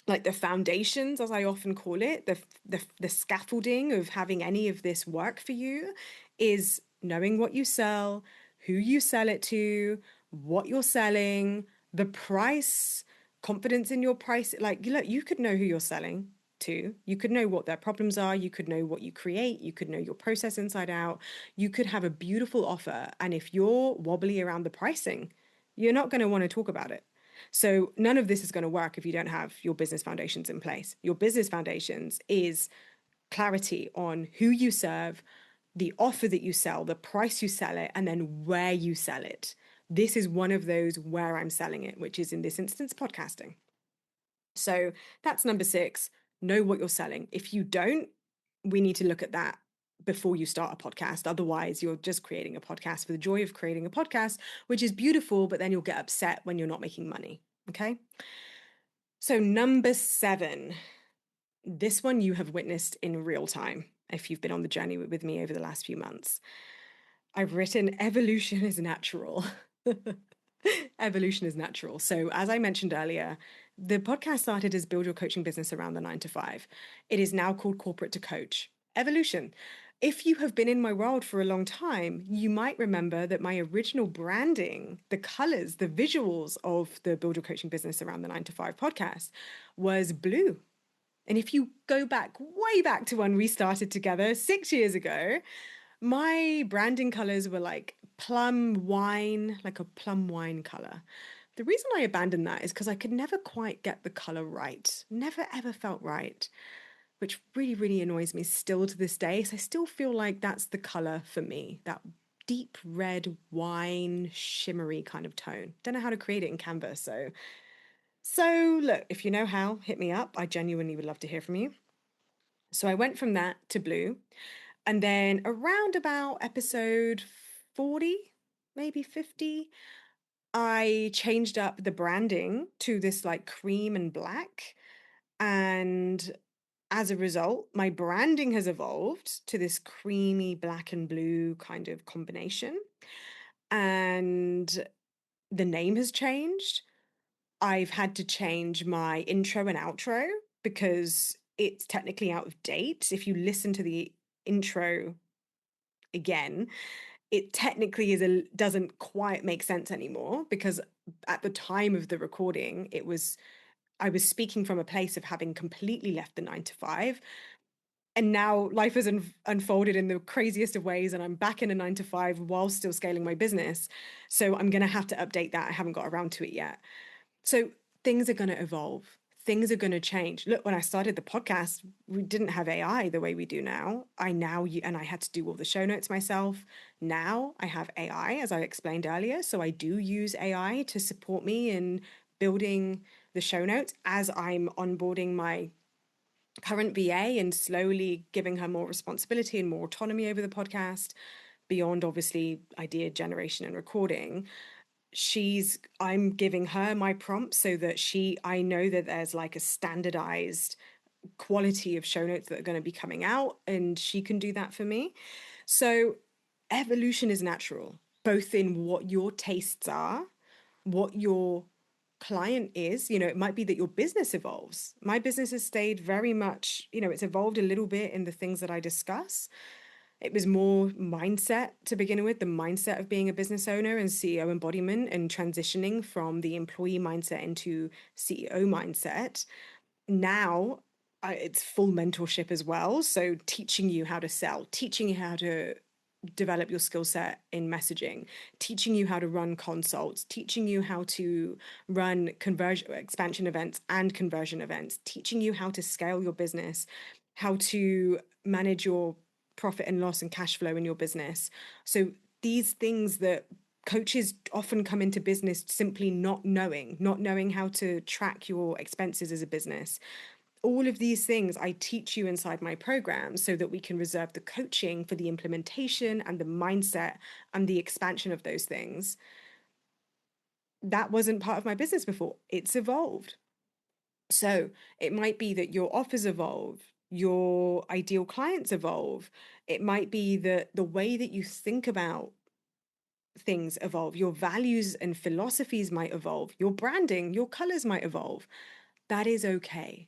like the foundations, as I often call it, the scaffolding of having any of this work for you is knowing what you sell, who you sell it to, what you're selling, the price, confidence in your price. Like, look, you could know who you're selling to. You could know what their problems are. You could know what you create. You could know your process inside out. You could have a beautiful offer. And if you're wobbly around the pricing, you're not going to want to talk about it. So none of this is going to work if you don't have your business foundations in place. Your business foundations is clarity on who you serve, the offer that you sell, the price you sell it, and then where you sell it. This is one of those where I'm selling it, which is in this instance, podcasting. So that's number 6. Know what you're selling. If you don't, we need to look at that before you start a podcast. Otherwise, you're just creating a podcast for the joy of creating a podcast, which is beautiful, but then you'll get upset when you're not making money. Okay. So, number 7, this one you have witnessed in real time if you've been on the journey with me over the last few months. I've written evolution is natural. Evolution is natural. So, as I mentioned earlier, the podcast started as Build Your Coaching Business Around the 9 to 5. It is now called Corporate to Coach. Evolution. If you have been in my world for a long time, you might remember that my original branding, the colors, the visuals of the Build Your Coaching Business Around the 9 to 5 podcast was blue. And if you go back, way back to when we started together 6 years ago, my branding colors were like plum wine, like a plum wine color. The reason I abandoned that is because I could never quite get the color right. Never ever felt right, which really, really annoys me still to this day. So I still feel like that's the color for me, that deep red wine, shimmery kind of tone. Don't know how to create it in Canva. So look, if you know how, hit me up. I genuinely would love to hear from you. So I went from that to blue. And then around about episode 40, maybe 50, I changed up the branding to this like cream and black. And as a result, my branding has evolved to this creamy black and blue kind of combination. And the name has changed. I've had to change my intro and outro because it's technically out of date. If you listen to the intro again, it technically doesn't quite make sense anymore because at the time of the recording, I was speaking from a place of having completely left the 9 to 5. And now life has unfolded in the craziest of ways, and I'm back in a 9 to 5 while still scaling my business. So I'm going to have to update that. I haven't got around to it yet. So things are going to evolve. Things are going to change. Look, when I started the podcast, we didn't have AI the way we do now. And I had to do all the show notes myself. Now I have AI, as I explained earlier. So I do use AI to support me in building the show notes as I'm onboarding my current VA and slowly giving her more responsibility and more autonomy over the podcast beyond obviously idea generation and recording. I'm giving her my prompts so that I know that there's like a standardized quality of show notes that are going to be coming out, and she can do that for me. So evolution is natural, both in what your tastes are, what your client is. It might be that your business evolves. My business has stayed very much, it's evolved a little bit in the things that I discuss. It was more mindset to begin with, the mindset of being a business owner and CEO embodiment, and transitioning from the employee mindset into CEO mindset. Now it's full mentorship as well. So teaching you how to sell, teaching you how to develop your skill set in messaging, teaching you how to run consults, teaching you how to run conversion expansion events and conversion events, teaching you how to scale your business, how to manage your profit and loss and cash flow in your business. So these things that coaches often come into business simply not knowing how to track your expenses as a business. All of these things I teach you inside my program so that we can reserve the coaching for the implementation and the mindset and the expansion of those things. That wasn't part of my business before. It's evolved. So it might be that your offers evolve, your ideal clients evolve. It might be that the way that you think about things evolve, your values and philosophies might evolve, your branding, your colors might evolve. That is okay,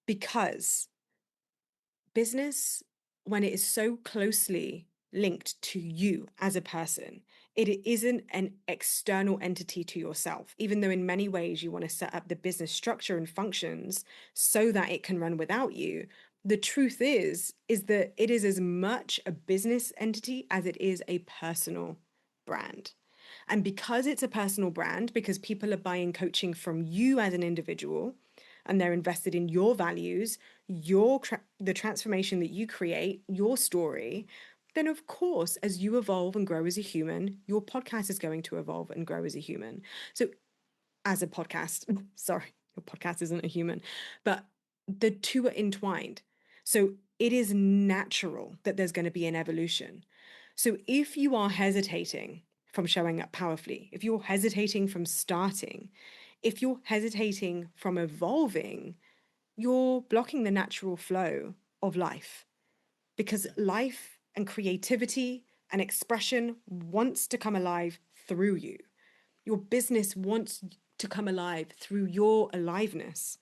because business, when it is so closely linked to you as a person, it isn't an external entity to yourself, even though in many ways you want to set up the business structure and functions so that it can run without you. The truth is that it is as much a business entity as it is a personal brand. And because it's a personal brand, because people are buying coaching from you as an individual, and they're invested in your values, the transformation that you create, your story, then of course, as you evolve and grow as a human, your podcast is going to evolve and grow as a human. So as a podcast, sorry, your podcast isn't a human, but the two are entwined. So it is natural that there's going to be an evolution. So if you are hesitating from showing up powerfully, if you're hesitating from starting, if you're hesitating from evolving, you're blocking the natural flow of life, because life and creativity and expression wants to come alive through you. Your business wants to come alive through your aliveness.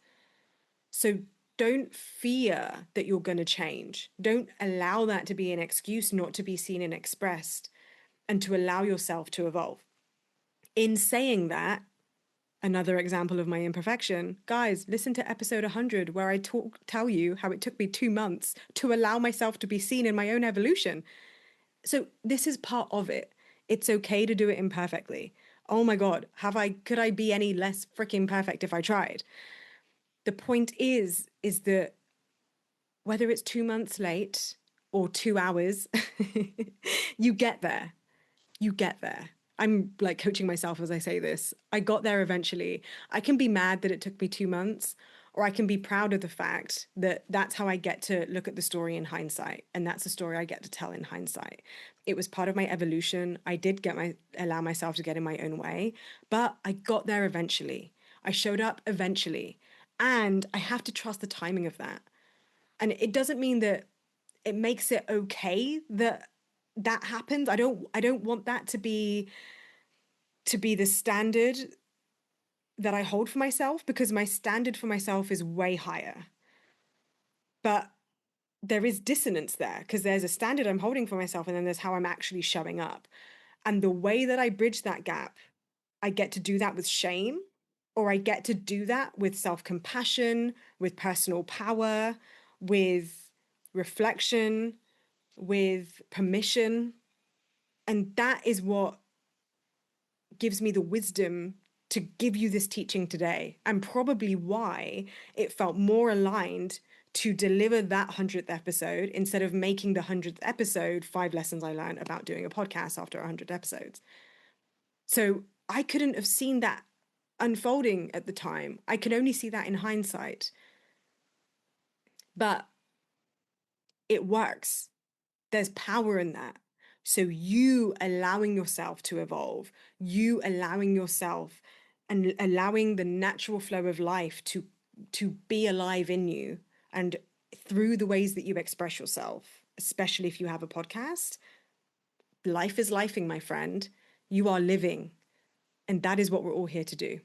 So don't fear that you're going to change. Don't allow that to be an excuse not to be seen and expressed, and to allow yourself to evolve. In saying that, another example of my imperfection, guys, listen to episode 100 where I tell you how it took me 2 months to allow myself to be seen in my own evolution. So this is part of it. It's okay to do it imperfectly. Oh my God, could I be any less freaking perfect if I tried? The point is that whether it's 2 months late or 2 hours, you get there. You get there. I'm like coaching myself as I say this. I got there eventually. I can be mad that it took me 2 months, or I can be proud of the fact that that's how I get to look at the story in hindsight. And that's a story I get to tell in hindsight. It was part of my evolution. I did allow myself to get in my own way, but I got there eventually. I showed up eventually. And I have to trust the timing of that. And it doesn't mean that it makes it okay that that happens. I don't want that to be the standard that I hold for myself, because my standard for myself is way higher. But there is dissonance there, because there's a standard I'm holding for myself and then there's how I'm actually showing up. And the way that I bridge that gap, I get to do that with shame, or I get to do that with self-compassion, with personal power, with reflection, with permission. And that is what gives me the wisdom to give you this teaching today, and probably why it felt more aligned to deliver that 100th episode instead of making the 100th episode 5 lessons I learned about doing a podcast after 100 episodes. So I couldn't have seen that unfolding at the time. I can only see that in hindsight. But it works. There's power in that. So you allowing yourself to evolve, you allowing yourself and allowing the natural flow of life to be alive in you, and through the ways that you express yourself, especially if you have a podcast. Life is lifing, my friend. You are living, and that is what we're all here to do.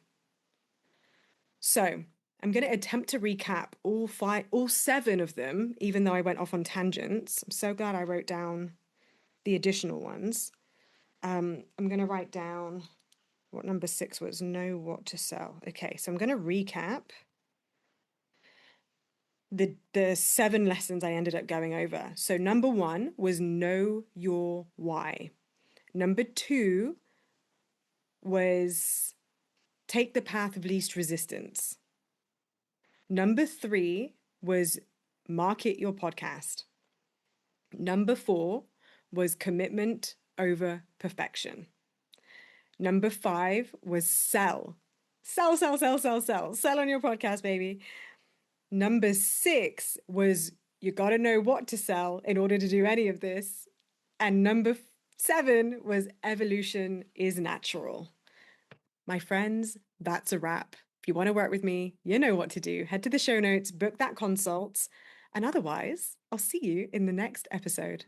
So I'm going to attempt to recap all 7 of them, even though I went off on tangents. I'm so glad I wrote down the additional ones. I'm going to write down what number 6 was. Know what to sell. Okay, so I'm going to recap. the 7 lessons I ended up going over. So number 1 was know your why. Number 2 was take the path of least resistance. Number 3 was market your podcast. Number 4 was commitment over perfection. Number 5 was sell. Sell, sell, sell, sell, sell. Sell on your podcast, baby. Number 6 was you got to know what to sell in order to do any of this. And number 7 was evolution is natural. My friends, that's a wrap. If you want to work with me, you know what to do. Head to the show notes, book that consult. And otherwise, I'll see you in the next episode.